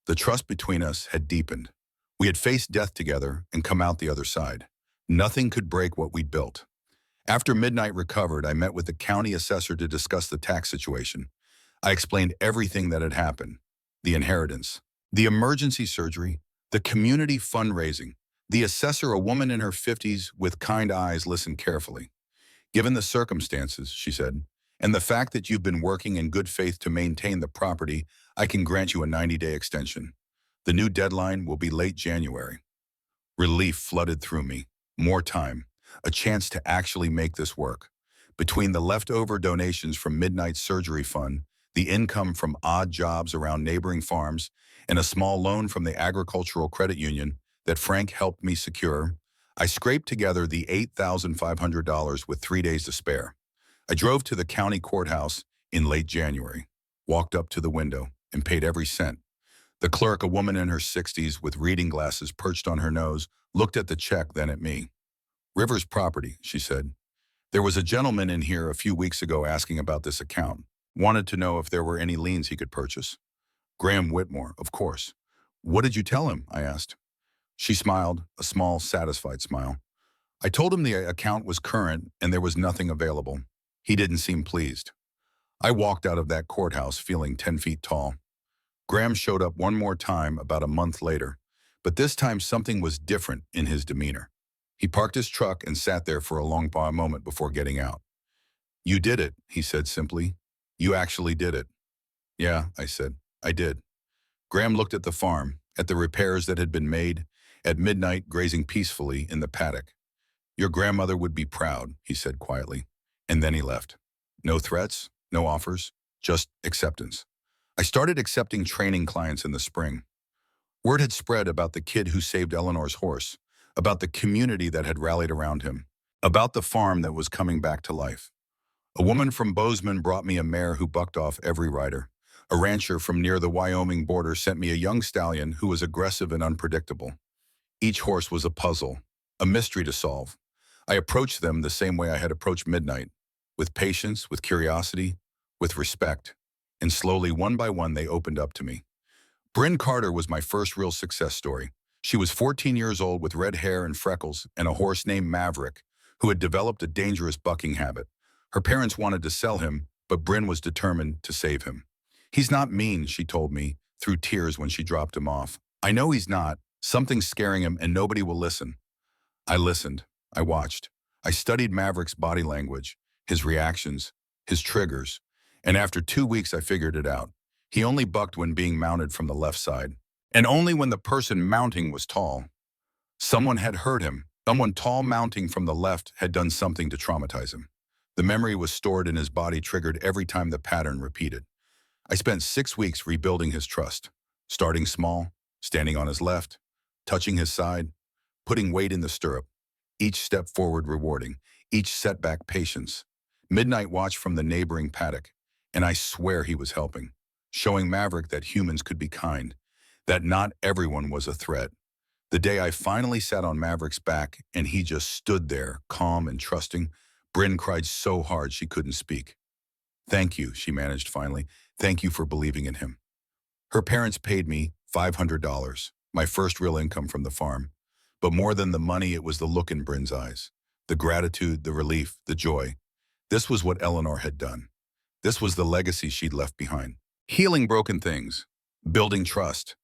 The trust between us had deepened. We had faced death together and come out the other side. Nothing could break what we'd built. After Midnight recovered, I met with the county assessor to discuss the tax situation. I explained everything that had happened. The inheritance, the emergency surgery, the community fundraising. The assessor, a woman in her 50s with kind eyes, listened carefully. Given the circumstances, she said, and the fact that you've been working in good faith to maintain the property, I can grant you a 90-day extension. The new deadline will be late January. Relief flooded through me. More time. A chance to actually make this work. Between the leftover donations from Midnight's surgery fund, the income from odd jobs around neighboring farms, and a small loan from the agricultural credit union that Frank helped me secure, I scraped together the $8,500 with 3 days to spare. I drove to the county courthouse in late January, walked up to the window, and paid every cent. The clerk, a woman in her 60s with reading glasses perched on her nose, looked at the check, then at me. Rivers Property, she said. There was a gentleman in here a few weeks ago asking about this account. Wanted to know if there were any liens he could purchase. Graham Whitmore, of course. What did you tell him? I asked. She smiled, a small, satisfied smile. I told him the account was current and there was nothing available. He didn't seem pleased. I walked out of that courthouse feeling 10 feet tall. Graham showed up one more time about a month later, but this time something was different in his demeanor. He parked his truck and sat there for a long moment before getting out. You did it, he said simply. You actually did it. Yeah, I said. I did. Graham looked at the farm, at the repairs that had been made, at Midnight grazing peacefully in the paddock. Your grandmother would be proud, he said quietly. And then he left. No threats, no offers, just acceptance. I started accepting training clients in the spring. Word had spread about the kid who saved Eleanor's horse, about the community that had rallied around him, about the farm that was coming back to life. A woman from Bozeman brought me a mare who bucked off every rider. A rancher from near the Wyoming border sent me a young stallion who was aggressive and unpredictable. Each horse was a puzzle, a mystery to solve. I approached them the same way I had approached Midnight, with patience, with curiosity, with respect. And slowly, one by one, they opened up to me. Bryn Carter was my first real success story. She was 14 years old with red hair and freckles and a horse named Maverick, who had developed a dangerous bucking habit. Her parents wanted to sell him, but Bryn was determined to save him. "He's not mean," she told me, through tears when she dropped him off. "I know he's not. Something's scaring him and nobody will listen." I listened. I watched. I studied Maverick's body language, his reactions, his triggers, and after 2 weeks I figured it out. He only bucked when being mounted from the left side, and only when the person mounting was tall. Someone had hurt him. Someone tall mounting from the left had done something to traumatize him. The memory was stored in his body, triggered every time the pattern repeated. I spent 6 weeks rebuilding his trust, starting small, standing on his left, touching his side, putting weight in the stirrup, each step forward rewarding, each setback patience. Midnight watch from the neighboring paddock, and I swear he was helping, showing Maverick that humans could be kind, that not everyone was a threat. The day I finally sat on Maverick's back and he just stood there, calm and trusting, Bryn cried so hard she couldn't speak. "Thank you," she managed finally. "Thank you for believing in him." Her parents paid me $500, my first real income from the farm. But more than the money, it was the look in Bryn's eyes, the gratitude, the relief, the joy. This was what Eleanor had done. This was the legacy she'd left behind. Healing broken things, building trust,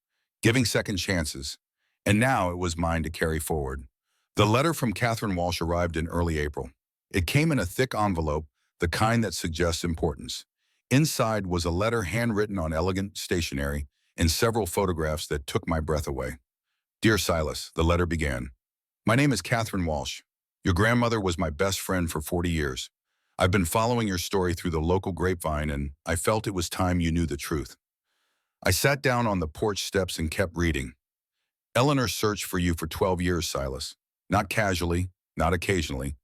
giving second chances. And now it was mine to carry forward. The letter from Catherine Walsh arrived in early April. It came in a thick envelope, the kind that suggests importance. Inside was a letter handwritten on elegant stationery and several photographs that took my breath away. "Dear Silas," the letter began. "My name is Catherine Walsh. Your grandmother was my best friend for 40 years. I've been following your story through the local grapevine, and I felt it was time you knew the truth. I sat down on the porch steps and kept reading. Eleanor searched for you for 12 years, Silas. Not casually, not occasionally,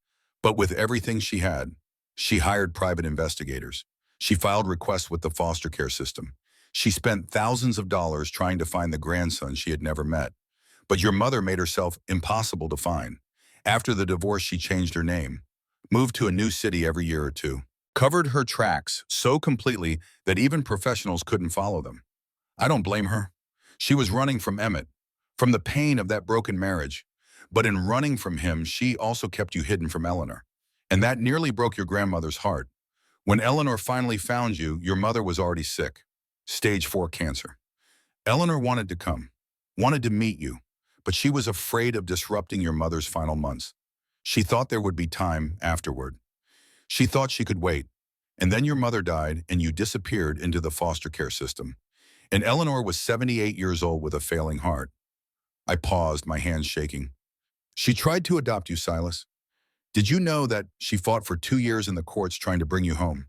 but with everything she had. She hired private investigators. She filed requests with the foster care system. She spent thousands of dollars trying to find the grandson she had never met. But your mother made herself impossible to find. After the divorce, she changed her name, moved to a new city every year or two, covered her tracks so completely that even professionals couldn't follow them. I don't blame her. She was running from Emmett, from the pain of that broken marriage. But in running from him, she also kept you hidden from Eleanor. And that nearly broke your grandmother's heart. When Eleanor finally found you, your mother was already sick, stage 4 cancer. Eleanor wanted to come, wanted to meet you, but she was afraid of disrupting your mother's final months. She thought there would be time afterward. She thought she could wait. And then your mother died and you disappeared into the foster care system. And Eleanor was 78 years old with a failing heart. I paused, my hands shaking. She tried to adopt you, Silas. Did you know that she fought for 2 years in the courts trying to bring you home?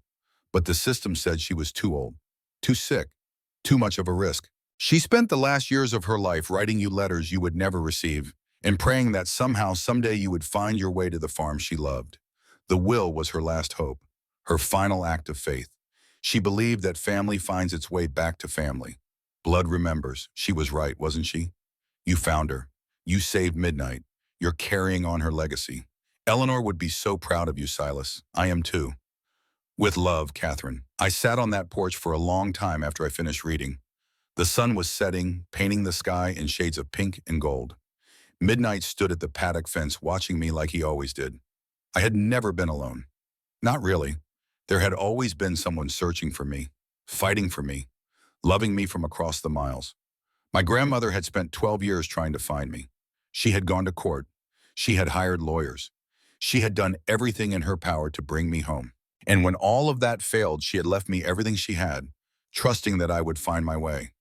But the system said she was too old, too sick, too much of a risk. She spent the last years of her life writing you letters you would never receive and praying that somehow, someday you would find your way to the farm she loved. The will was her last hope, her final act of faith. She believed that family finds its way back to family. Blood remembers. She was right, wasn't she? You found her. You saved Midnight. You're carrying on her legacy. Eleanor would be so proud of you, Silas. I am too. With love, Catherine. I sat on that porch for a long time after I finished reading. The sun was setting, painting the sky in shades of pink and gold. Midnight stood at the paddock fence watching me like he always did. I had never been alone. Not really. There had always been someone searching for me, fighting for me, loving me from across the miles. My grandmother had spent 12 years trying to find me. She had gone to court. She had hired lawyers. She had done everything in her power to bring me home. And when all of that failed, she had left me everything she had, trusting that I would find my way.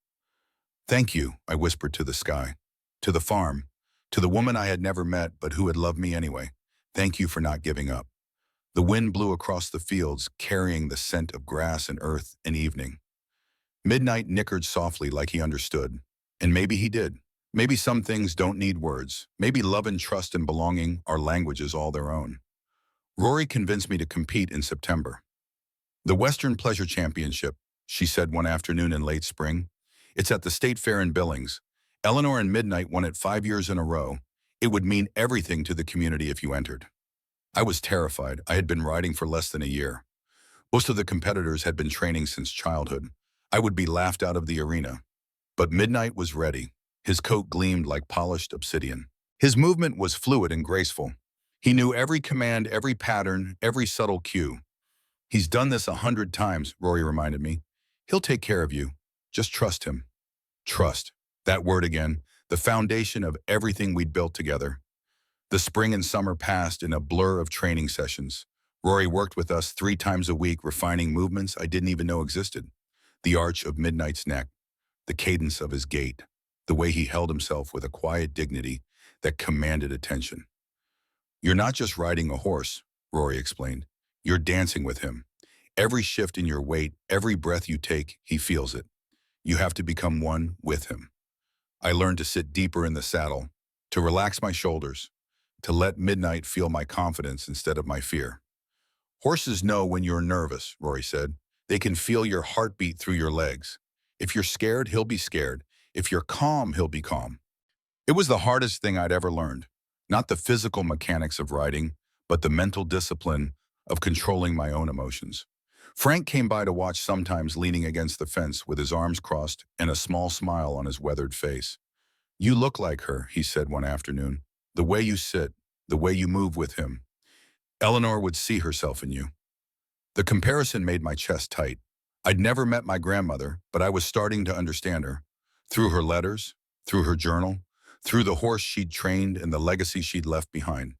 "Thank you," I whispered to the sky, to the farm, to the woman I had never met but who had loved me anyway. Thank you for not giving up. The wind blew across the fields, carrying the scent of grass and earth and evening. Midnight nickered softly like he understood. And maybe he did. Maybe some things don't need words. Maybe love and trust and belonging are languages all their own. Rory convinced me to compete in September. "The Western Pleasure Championship," she said one afternoon in late spring. "It's at the State Fair in Billings. Eleanor and Midnight won it 5 years in a row. It would mean everything to the community if you entered." I was terrified. I had been riding for less than a year. Most of the competitors had been training since childhood. I would be laughed out of the arena. But Midnight was ready. His coat gleamed like polished obsidian. His movement was fluid and graceful. He knew every command, every pattern, every subtle cue. He's done this 100 times, Rory reminded me. He'll take care of you. Just trust him. Trust. That word again, the foundation of everything we'd built together. The spring and summer passed in a blur of training sessions. Rory worked with us 3 times a week, refining movements I didn't even know existed. The arch of Midnight's neck, the cadence of his gait, the way he held himself with a quiet dignity that commanded attention. You're not just riding a horse, Rory explained. You're dancing with him. Every shift in your weight, every breath you take, he feels it. You have to become one with him. I learned to sit deeper in the saddle, to relax my shoulders, to let Midnight feel my confidence instead of my fear. Horses know when you're nervous, Rory said. They can feel your heartbeat through your legs. If you're scared, he'll be scared. If you're calm, he'll be calm. It was the hardest thing I'd ever learned. Not the physical mechanics of riding, but the mental discipline of controlling my own emotions. Frank came by to watch, sometimes leaning against the fence with his arms crossed and a small smile on his weathered face. You look like her, he said one afternoon. The way you sit, the way you move with him. Eleanor would see herself in you. The comparison made my chest tight. I'd never met my grandmother, but I was starting to understand her. Through her letters, through her journal, through the horse she'd trained and the legacy she'd left behind.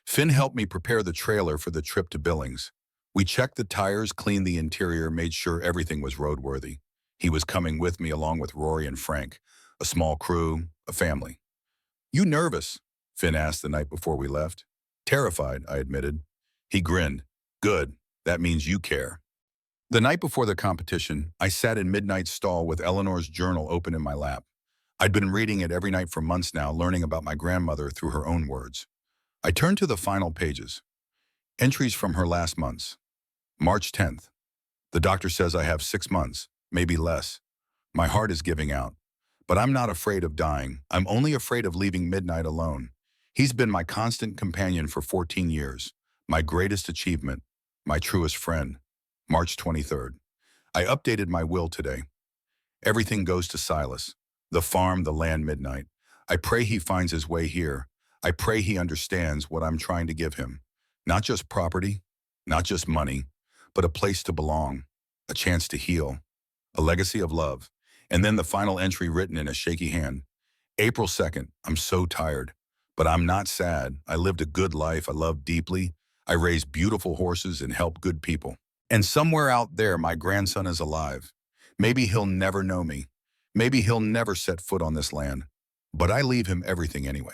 Finn helped me prepare the trailer for the trip to Billings. We checked the tires, cleaned the interior, made sure everything was roadworthy. He was coming with me along with Rory and Frank, a small crew, a family. You nervous? Finn asked the night before we left. Terrified, I admitted. He grinned. Good, that means you care. The night before the competition, I sat in Midnight's stall with Eleanor's journal open in my lap. I'd been reading it every night for months now, learning about my grandmother through her own words. I turned to the final pages. Entries from her last months. March 10th. The doctor says I have 6 months, maybe less. My heart is giving out. But I'm not afraid of dying. I'm only afraid of leaving Midnight alone. He's been my constant companion for 14 years, my greatest achievement, my truest friend. March 23rd. I updated my will today. Everything goes to Silas. The farm, the land, Midnight. I pray he finds his way here. I pray he understands what I'm trying to give him. Not just property, not just money, but a place to belong, a chance to heal, a legacy of love. And then the final entry written in a shaky hand. April 2nd, I'm so tired, but I'm not sad. I lived a good life. I loved deeply. I raised beautiful horses and helped good people. And somewhere out there, my grandson is alive. Maybe he'll never know me. Maybe he'll never set foot on this land. But I leave him everything anyway,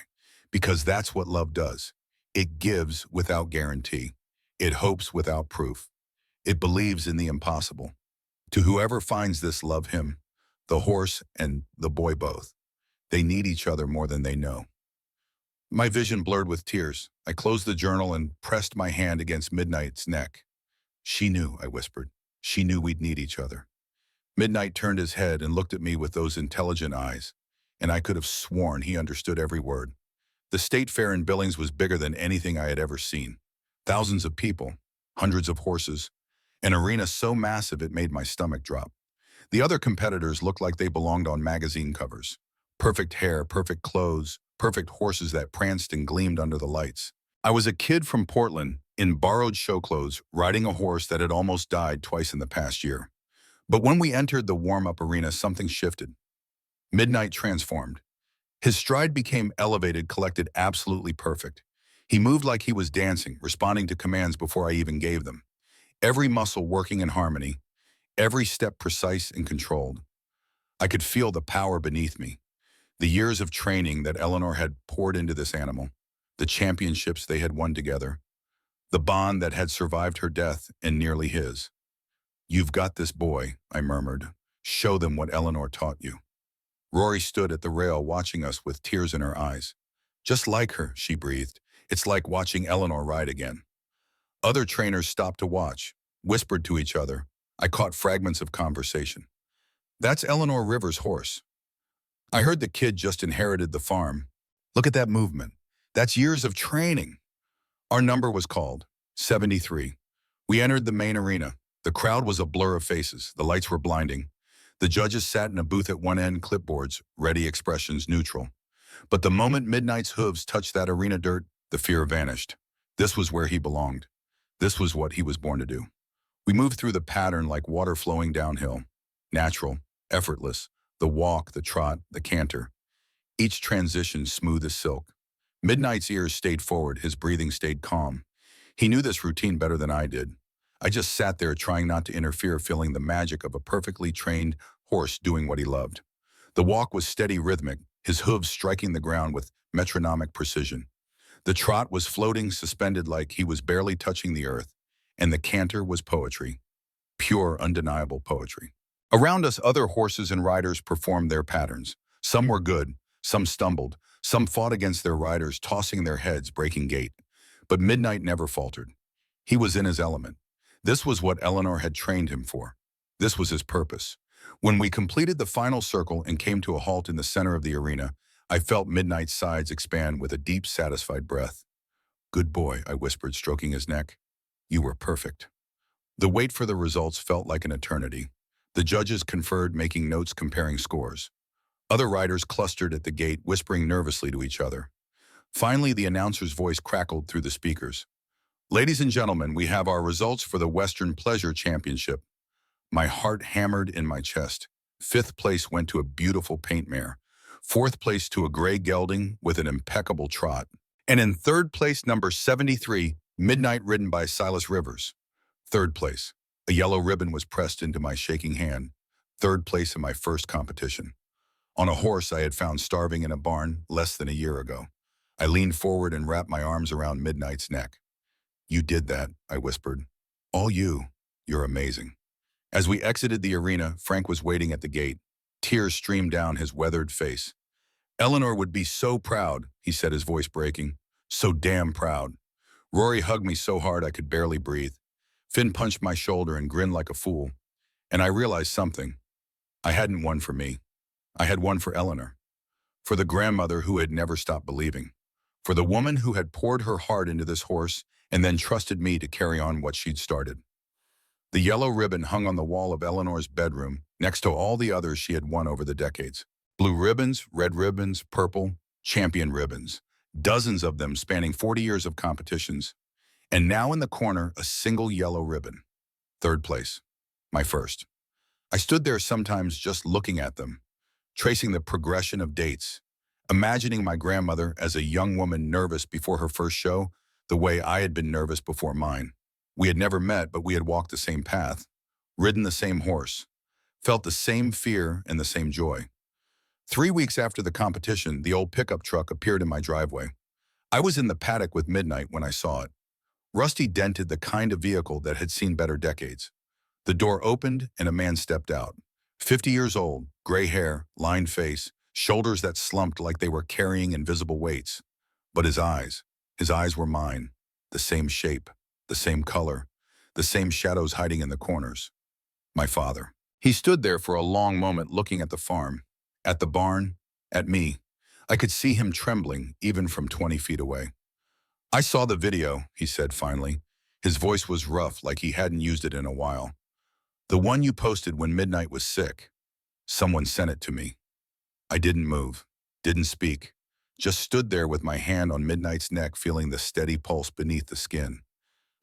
because that's what love does. It gives without guarantee. It hopes without proof. It believes in the impossible. To whoever finds this, love him, the horse and the boy both. They need each other more than they know. My vision blurred with tears. I closed the journal and pressed my hand against Midnight's neck. She knew, I whispered. She knew we'd need each other. Midnight turned his head and looked at me with those intelligent eyes, and I could have sworn he understood every word. The state fair in Billings was bigger than anything I had ever seen. Thousands of people, hundreds of horses, an arena so massive it made my stomach drop. The other competitors looked like they belonged on magazine covers. Perfect hair, perfect clothes, perfect horses that pranced and gleamed under the lights. I was a kid from Portland, in borrowed show clothes, riding a horse that had almost died twice in the past year. But when we entered the warm-up arena, something shifted. Midnight transformed. His stride became elevated, collected, absolutely perfect. He moved like he was dancing, responding to commands before I even gave them. Every muscle working in harmony, every step precise and controlled. I could feel the power beneath me, the years of training that Eleanor had poured into this animal, the championships they had won together, the bond that had survived her death and nearly his. You've got this, boy, I murmured. Show them what Eleanor taught you. Rory stood at the rail watching us with tears in her eyes. Just like her, she breathed. It's like watching Eleanor ride again. Other trainers stopped to watch, whispered to each other. I caught fragments of conversation. That's Eleanor Rivers' horse. I heard the kid just inherited the farm. Look at that movement. That's years of training. Our number was called, 73. We entered the main arena. The crowd was a blur of faces. The lights were blinding. The judges sat in a booth at one end, clipboards, ready, expressions neutral. But the moment Midnight's hooves touched that arena dirt, the fear vanished. This was where he belonged. This was what he was born to do. We moved through the pattern like water flowing downhill. Natural, effortless, the walk, the trot, the canter. Each transition smooth as silk. Midnight's ears stayed forward, his breathing stayed calm. He knew this routine better than I did. I just sat there trying not to interfere, feeling the magic of a perfectly trained horse doing what he loved. The walk was steady, rhythmic, his hooves striking the ground with metronomic precision. The trot was floating, suspended like he was barely touching the earth, and the canter was poetry, pure, undeniable poetry. Around us, other horses and riders performed their patterns. Some were good, some stumbled, some fought against their riders, tossing their heads, breaking gait. But Midnight never faltered. He was in his element. This was what Eleanor had trained him for. This was his purpose. When we completed the final circle and came to a halt in the center of the arena, I felt Midnight's sides expand with a deep, satisfied breath. "Good boy," I whispered, stroking his neck. "You were perfect." The wait for the results felt like an eternity. The judges conferred, making notes, comparing scores. Other riders clustered at the gate, whispering nervously to each other. Finally, the announcer's voice crackled through the speakers. "Ladies and gentlemen, we have our results for the Western Pleasure Championship." My heart hammered in my chest. 5th place went to a beautiful paint mare. 4th place to a gray gelding with an impeccable trot. And in 3rd place, number 73, Midnight, ridden by Silas Rivers. 3rd place. A yellow ribbon was pressed into my shaking hand. 3rd place in my first competition. On a horse I had found starving in a barn less than a year ago. I leaned forward and wrapped my arms around Midnight's neck. "You did that," I whispered. "All you. You're amazing." As we exited the arena, Frank was waiting at the gate. Tears streamed down his weathered face. "Eleanor would be so proud," he said, his voice breaking. "So damn proud." Rory hugged me so hard I could barely breathe. Finn punched my shoulder and grinned like a fool. And I realized something. I hadn't won for me. I had won for Eleanor. For the grandmother who had never stopped believing. For the woman who had poured her heart into this horse and then trusted me to carry on what she'd started. The yellow ribbon hung on the wall of Eleanor's bedroom next to all the others she had won over the decades. Blue ribbons, red ribbons, purple, champion ribbons. Dozens of them spanning 40 years of competitions. And now in the corner, a single yellow ribbon. 3rd place. My first. I stood there sometimes just looking at them, tracing the progression of dates, imagining my grandmother as a young woman nervous before her first show, the way I had been nervous before mine. We had never met, but we had walked the same path, ridden the same horse, felt the same fear and the same joy. 3 weeks after the competition, the old pickup truck appeared in my driveway. I was in the paddock with Midnight when I saw it. Rusty dented, the kind of vehicle that had seen better decades. The door opened and a man stepped out. 50 years old, gray hair, lined face, shoulders that slumped like they were carrying invisible weights. But his eyes were mine, the same shape, the same color, the same shadows hiding in the corners. My father. He stood there for a long moment looking at the farm, at the barn, at me. I could see him trembling, even from 20 feet away. "I saw the video," he said finally. His voice was rough, like he hadn't used it in a while. "The one you posted when Midnight was sick. Someone sent it to me." I didn't move, didn't speak, just stood there with my hand on Midnight's neck, feeling the steady pulse beneath the skin.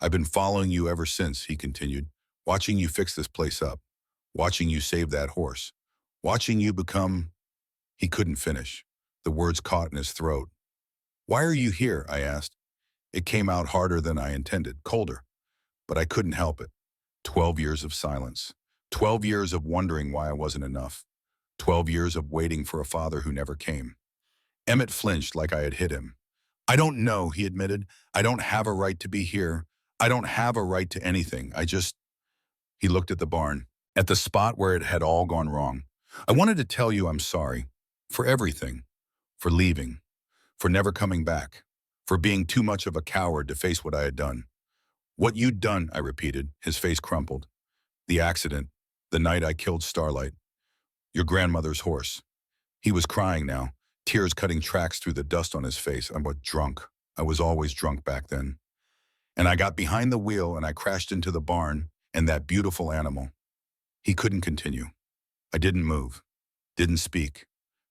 "I've been following you ever since," he continued, "watching you fix this place up, watching you save that horse, watching you become—" He couldn't finish. The words caught in his throat. "Why are you here?" I asked. It came out harder than I intended, colder. But I couldn't help it. 12 years of silence. 12 years of wondering why I wasn't enough. 12 years of waiting for a father who never came. Emmett flinched like I had hit him. "I don't know," he admitted. "I don't have a right to be here. I don't have a right to anything. I just—" He looked at the barn, at the spot where it had all gone wrong. "I wanted to tell you I'm sorry. For everything. For leaving. For never coming back. For being too much of a coward to face what I had done." "What you'd done," I repeated, his face crumpled. "The accident. The night I killed Starlight. Your grandmother's horse." He was crying now, tears cutting tracks through the dust on his face. I was drunk. I was always drunk back then. "And I got behind the wheel and I crashed into the barn and that beautiful animal." He couldn't continue. I didn't move, didn't speak,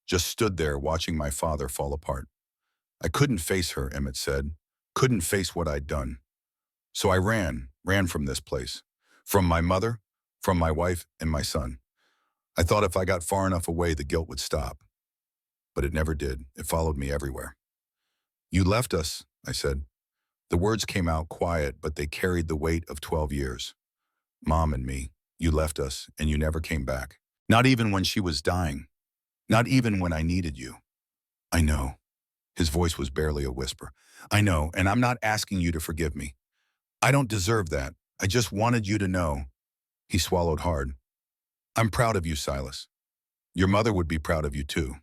just stood there watching my father fall apart. I couldn't face her, Emmett said. Couldn't face what I'd done. So I ran from this place. From my mother, from my wife, and my son. I thought if I got far enough away, the guilt would stop. But it never did. It followed me everywhere. You left us, I said. The words came out quiet, but they carried the weight of 12 years. Mom and me, you left us, and you never came back. Not even when she was dying. Not even when I needed you. I know. His voice was barely a whisper. I know, and I'm not asking you to forgive me. I don't deserve that. I just wanted you to know. He swallowed hard. I'm proud of you, Silas. Your mother would be proud of you too.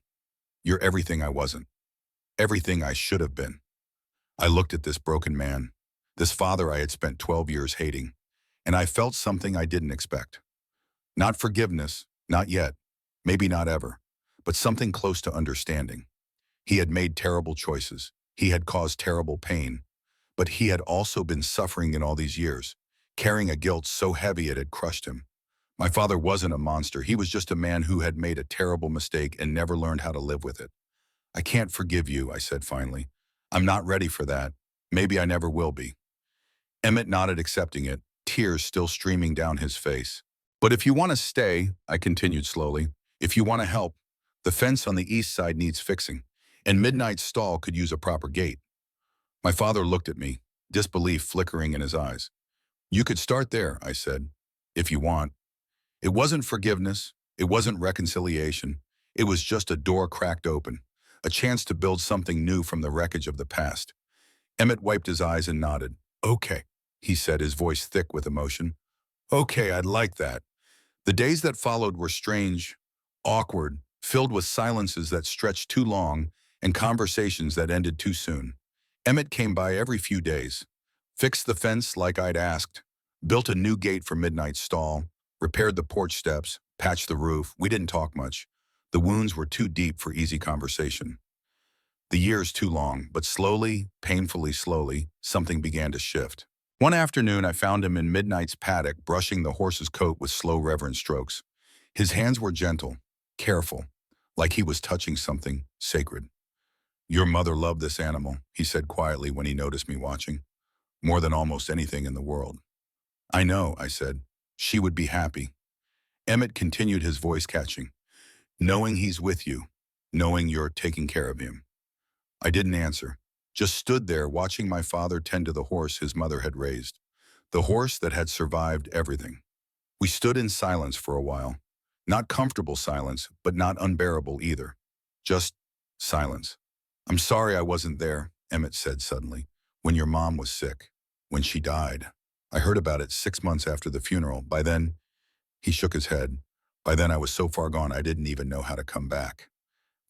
You're everything I wasn't. Everything I should have been. I looked at this broken man, this father I had spent 12 years hating, and I felt something I didn't expect. Not forgiveness, not yet, maybe not ever, but something close to understanding. He had made terrible choices. He had caused terrible pain, but he had also been suffering in all these years, carrying a guilt so heavy it had crushed him. My father wasn't a monster. He was just a man who had made a terrible mistake and never learned how to live with it. I can't forgive you, I said finally. I'm not ready for that. Maybe I never will be. Emmett nodded, accepting it, tears still streaming down his face. But if you want to stay, I continued slowly, if you want to help, the fence on the east side needs fixing, and Midnight's stall could use a proper gate. My father looked at me, disbelief flickering in his eyes. You could start there, I said, if you want. It wasn't forgiveness. It wasn't reconciliation. It was just a door cracked open, a chance to build something new from the wreckage of the past. Emmett wiped his eyes and nodded. Okay, he said, his voice thick with emotion. Okay, I'd like that. The days that followed were strange, awkward, filled with silences that stretched too long and conversations that ended too soon. Emmett came by every few days, fixed the fence like I'd asked, built a new gate for Midnight's stall, repaired the porch steps, patched the roof. We didn't talk much. The wounds were too deep for easy conversation. The years too long, but slowly, painfully slowly, something began to shift. One afternoon, I found him in Midnight's paddock, brushing the horse's coat with slow, reverent strokes. His hands were gentle, careful, like he was touching something sacred. Your mother loved this animal, he said quietly when he noticed me watching, more than almost anything in the world. I know, I said. She would be happy. Emmett continued, his voice catching. Knowing he's with you, knowing you're taking care of him. I didn't answer, just stood there watching my father tend to the horse his mother had raised, the horse that had survived everything. We stood in silence for a while, not comfortable silence, but not unbearable either, just silence. I'm sorry I wasn't there, Emmett said suddenly, when your mom was sick, when she died. I heard about it 6 months after the funeral. By then, he shook his head. By then I was so far gone I didn't even know how to come back.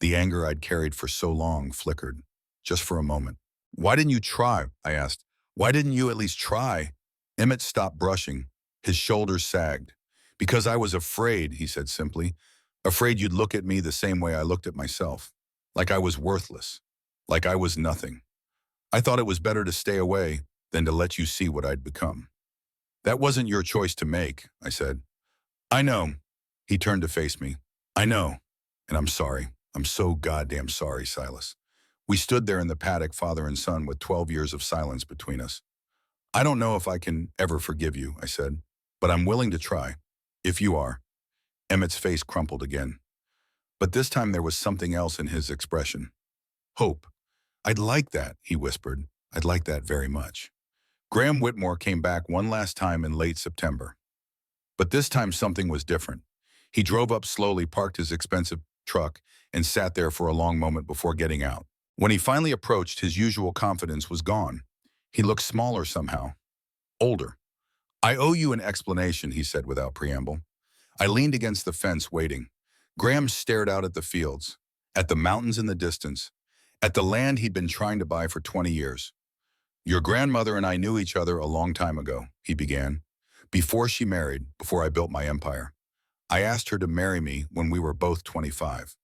The anger I'd carried for so long flickered, just for a moment. Why didn't you try? I asked. Why didn't you at least try? Emmett stopped brushing. His shoulders sagged. Because I was afraid, he said simply. Afraid you'd look at me the same way I looked at myself. Like I was worthless. Like I was nothing. I thought it was better to stay away than to let you see what I'd become. That wasn't your choice to make, I said. I know. He turned to face me. I know. And I'm sorry. I'm so goddamn sorry, Silas. We stood there in the paddock, father and son, with 12 years of silence between us. I don't know if I can ever forgive you, I said, but I'm willing to try. If you are. Emmett's face crumpled again. But this time there was something else in his expression. Hope. I'd like that, he whispered. I'd like that very much. Graham Whitmore came back one last time in late September. But this time something was different. He drove up slowly, parked his expensive truck, and sat there for a long moment before getting out. When he finally approached, his usual confidence was gone. He looked smaller somehow. Older. I owe you an explanation, he said without preamble. I leaned against the fence, waiting. Graham stared out at the fields, at the mountains in the distance, at the land he'd been trying to buy for 20 years. Your grandmother and I knew each other a long time ago, he began. Before she married, before I built my empire. I asked her to marry me when we were both 25.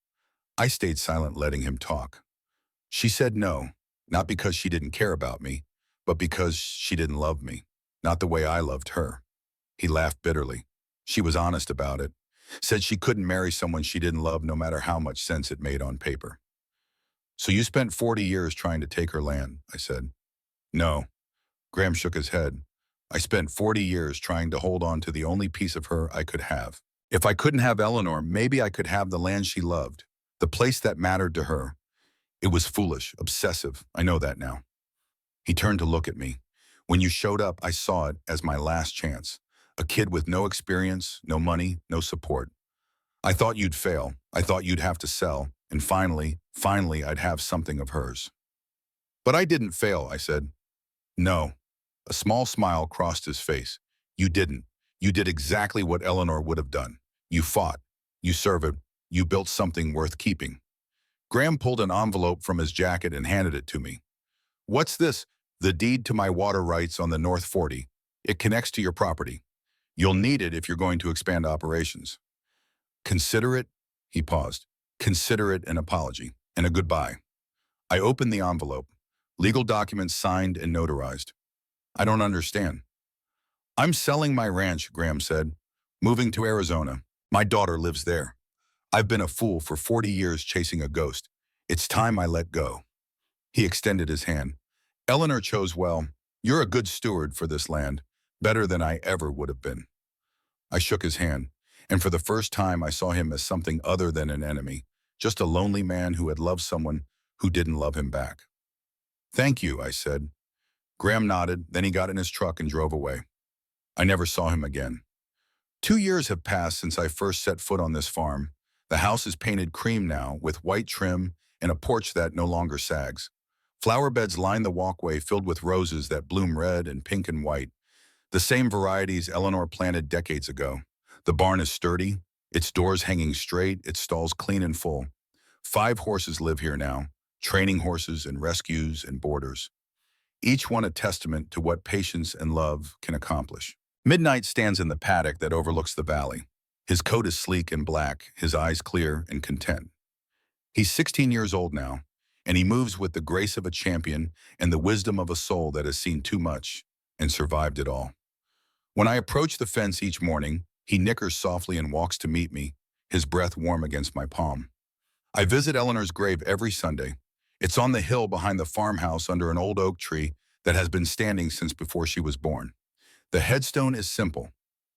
I stayed silent, letting him talk. She said no, not because she didn't care about me, but because she didn't love me, not the way I loved her. He laughed bitterly. She was honest about it. Said she couldn't marry someone she didn't love no matter how much sense it made on paper. So you spent 40 years trying to take her land, I said. No. Graham shook his head. I spent 40 years trying to hold on to the only piece of her I could have. If I couldn't have Eleanor, maybe I could have the land she loved, the place that mattered to her. It was foolish, obsessive. I know that now. He turned to look at me. When you showed up, I saw it as my last chance. A kid with no experience, no money, no support. I thought you'd fail. I thought you'd have to sell. And finally, I'd have something of hers. But I didn't fail, I said. No. A small smile crossed his face. You didn't. You did exactly what Eleanor would have done. You fought. You served. You built something worth keeping. Graham pulled an envelope from his jacket and handed it to me. What's this? The deed to my water rights on the North 40. It connects to your property. You'll need it if you're going to expand operations. Consider it, he paused. Consider it an apology and a goodbye. I opened the envelope. Legal documents signed and notarized. I don't understand. I'm selling my ranch, Graham said. Moving to Arizona. My daughter lives there. I've been a fool for 40 years chasing a ghost. It's time I let go. He extended his hand. Eleanor chose well. You're a good steward for this land, better than I ever would have been. I shook his hand, and for the first time I saw him as something other than an enemy, just a lonely man who had loved someone who didn't love him back. Thank you, I said. Graham nodded, then he got in his truck and drove away. I never saw him again. 2 years have passed since I first set foot on this farm. The house is painted cream now, with white trim and a porch that no longer sags. Flower beds line the walkway filled with roses that bloom red and pink and white, the same varieties Eleanor planted decades ago. The barn is sturdy, its doors hanging straight, its stalls clean and full. 5 horses live here now, training horses and rescues and boarders. Each one a testament to what patience and love can accomplish. Midnight stands in the paddock that overlooks the valley. His coat is sleek and black, his eyes clear and content. He's 16 years old now, and he moves with the grace of a champion and the wisdom of a soul that has seen too much and survived it all. When I approach the fence each morning, he nickers softly and walks to meet me, his breath warm against my palm. I visit Eleanor's grave every Sunday. It's on the hill behind the farmhouse under an old oak tree that has been standing since before she was born. The headstone is simple.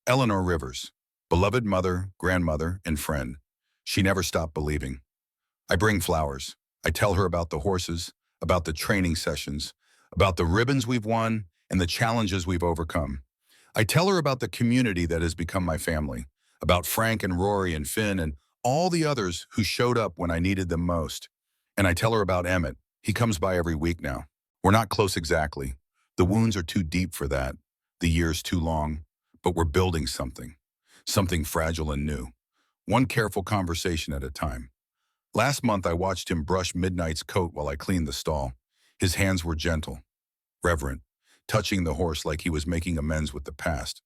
Eleanor Rivers, beloved mother, grandmother, and friend. She never stopped believing. I bring flowers. I tell her about the horses, about the training sessions, about the ribbons we've won and the challenges we've overcome. I tell her about the community that has become my family, about Frank and Rory and Finn and all the others who showed up when I needed them most. And I tell her about Emmett. He comes by every week now. We're not close exactly. The wounds are too deep for that, the years too long, but we're building something fragile and new. One careful conversation at a time. Last month I watched him brush Midnight's coat while I cleaned the stall. His hands were gentle, reverent, touching the horse like he was making amends with the past.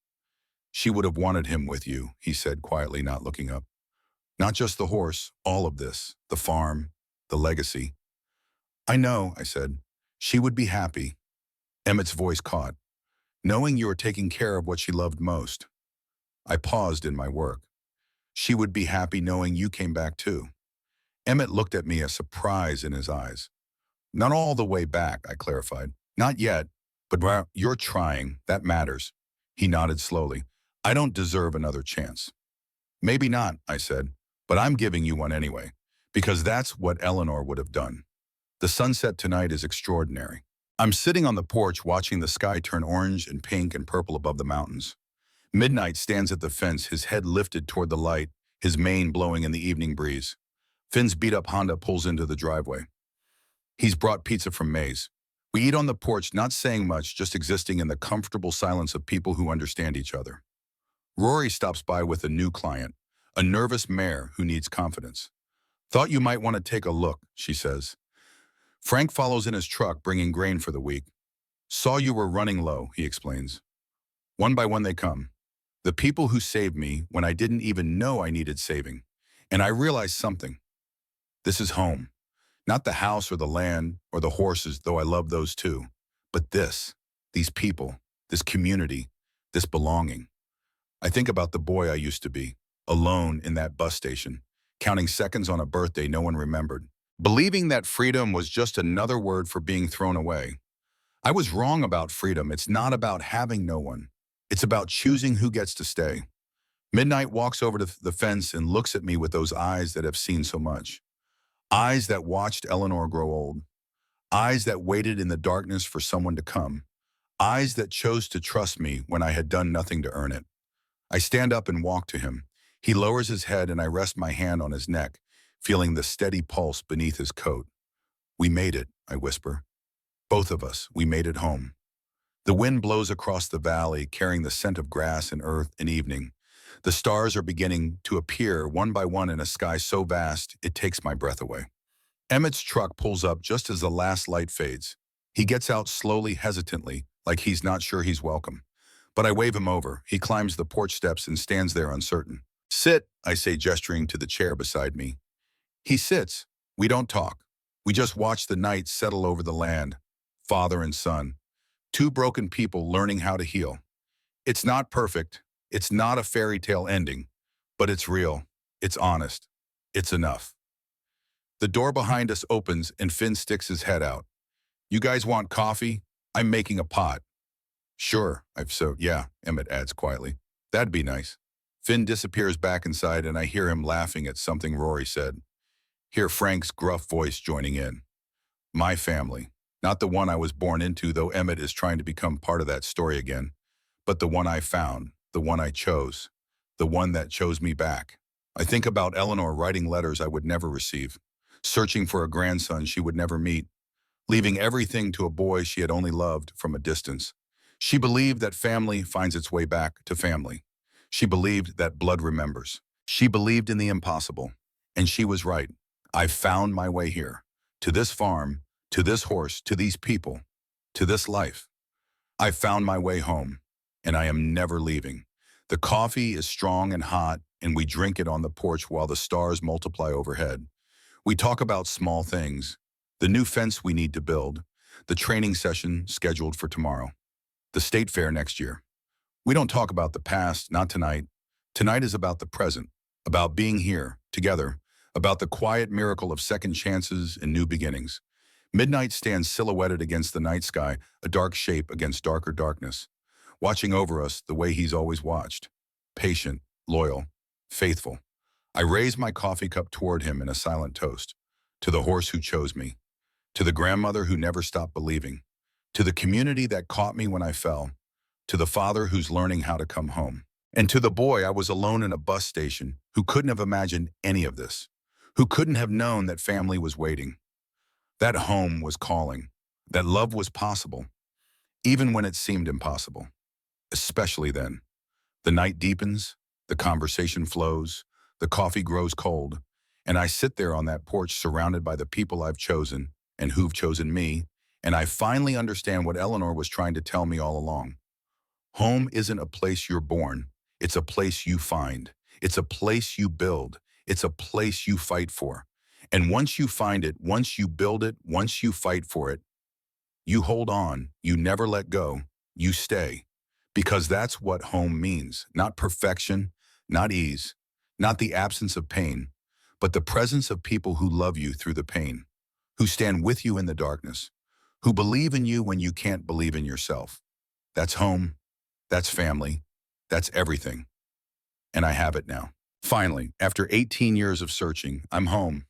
She would have wanted him with you, he said quietly, not looking up. Not just the horse, all of this, the farm, the legacy. I know, I said. She would be happy. Emmett's voice caught. Knowing you are taking care of what she loved most. I paused in my work. She would be happy knowing you came back too. Emmett looked at me, a surprise in his eyes. Not all the way back, I clarified. Not yet, but you're trying, that matters. He nodded slowly. I don't deserve another chance. Maybe not, I said, but I'm giving you one anyway, because that's what Eleanor would have done. The sunset tonight is extraordinary. I'm sitting on the porch watching the sky turn orange and pink and purple above the mountains. Midnight stands at the fence, his head lifted toward the light, his mane blowing in the evening breeze. Finn's beat-up Honda pulls into the driveway. He's brought pizza from May's. We eat on the porch, not saying much, just existing in the comfortable silence of people who understand each other. Rory stops by with a new client, a nervous mare who needs confidence. Thought you might want to take a look, she says. Frank follows in his truck, bringing grain for the week. Saw you were running low, he explains. One by one they come. The people who saved me when I didn't even know I needed saving. And I realized something. This is home. Not the house or the land or the horses, though I love those too. But these people, this community, this belonging. I think about the boy I used to be, alone in that bus station, counting seconds on a birthday no one remembered, believing that freedom was just another word for being thrown away. I was wrong about freedom. It's not about having no one. It's about choosing who gets to stay. Midnight walks over to the fence and looks at me with those eyes that have seen so much. Eyes that watched Eleanor grow old. Eyes that waited in the darkness for someone to come. Eyes that chose to trust me when I had done nothing to earn it. I stand up and walk to him. He lowers his head and I rest my hand on his neck, feeling the steady pulse beneath his coat. "We made it," I whisper. "Both of us, we made it home." The wind blows across the valley, carrying the scent of grass and earth and evening. The stars are beginning to appear one by one in a sky so vast it takes my breath away. Emmett's truck pulls up just as the last light fades. He gets out slowly, hesitantly, like he's not sure he's welcome. But I wave him over. He climbs the porch steps and stands there uncertain. "Sit," I say, gesturing to the chair beside me. He sits. We don't talk. We just watch the night settle over the land. Father and son. Two broken people learning how to heal. It's not perfect. It's not a fairy tale ending. But it's real. It's honest. It's enough. The door behind us opens and Finn sticks his head out. "You guys want coffee? I'm making a pot." "Sure." Yeah, Emmett adds quietly. "That'd be nice." Finn disappears back inside and I hear him laughing at something Rory said. Hear Frank's gruff voice joining in. "My family. Not the one I was born into, though Emmett is trying to become part of that story again, but the one I found, the one I chose, the one that chose me back." I think about Eleanor writing letters I would never receive, searching for a grandson she would never meet, leaving everything to a boy she had only loved from a distance. She believed that family finds its way back to family. She believed that blood remembers. She believed in the impossible. And she was right. I found my way here, to this farm, to this horse, to these people, to this life. I found my way home, and I am never leaving. The coffee is strong and hot, and we drink it on the porch while the stars multiply overhead. We talk about small things, the new fence we need to build, the training session scheduled for tomorrow, the state fair next year. We don't talk about the past, not tonight. Tonight is about the present, about being here, together, about the quiet miracle of second chances and new beginnings. Midnight stands silhouetted against the night sky, a dark shape against darker darkness, watching over us the way he's always watched. Patient, loyal, faithful. I raise my coffee cup toward him in a silent toast. To the horse who chose me. To the grandmother who never stopped believing. To the community that caught me when I fell. To the father who's learning how to come home. And to the boy I was alone in a bus station who couldn't have imagined any of this. Who couldn't have known that family was waiting. That home was calling. That love was possible. Even when it seemed impossible. Especially then. The night deepens. The conversation flows. The coffee grows cold. And I sit there on that porch surrounded by the people I've chosen and who've chosen me. And I finally understand what Eleanor was trying to tell me all along. Home isn't a place you're born. It's a place you find. It's a place you build. It's a place you fight for. And once you find it, once you build it, once you fight for it, you hold on, you never let go, you stay. Because that's what home means. Not perfection, not ease, not the absence of pain, but the presence of people who love you through the pain, who stand with you in the darkness, who believe in you when you can't believe in yourself. That's home. That's family. That's everything. And I have it now. Finally, after 18 years of searching, I'm home.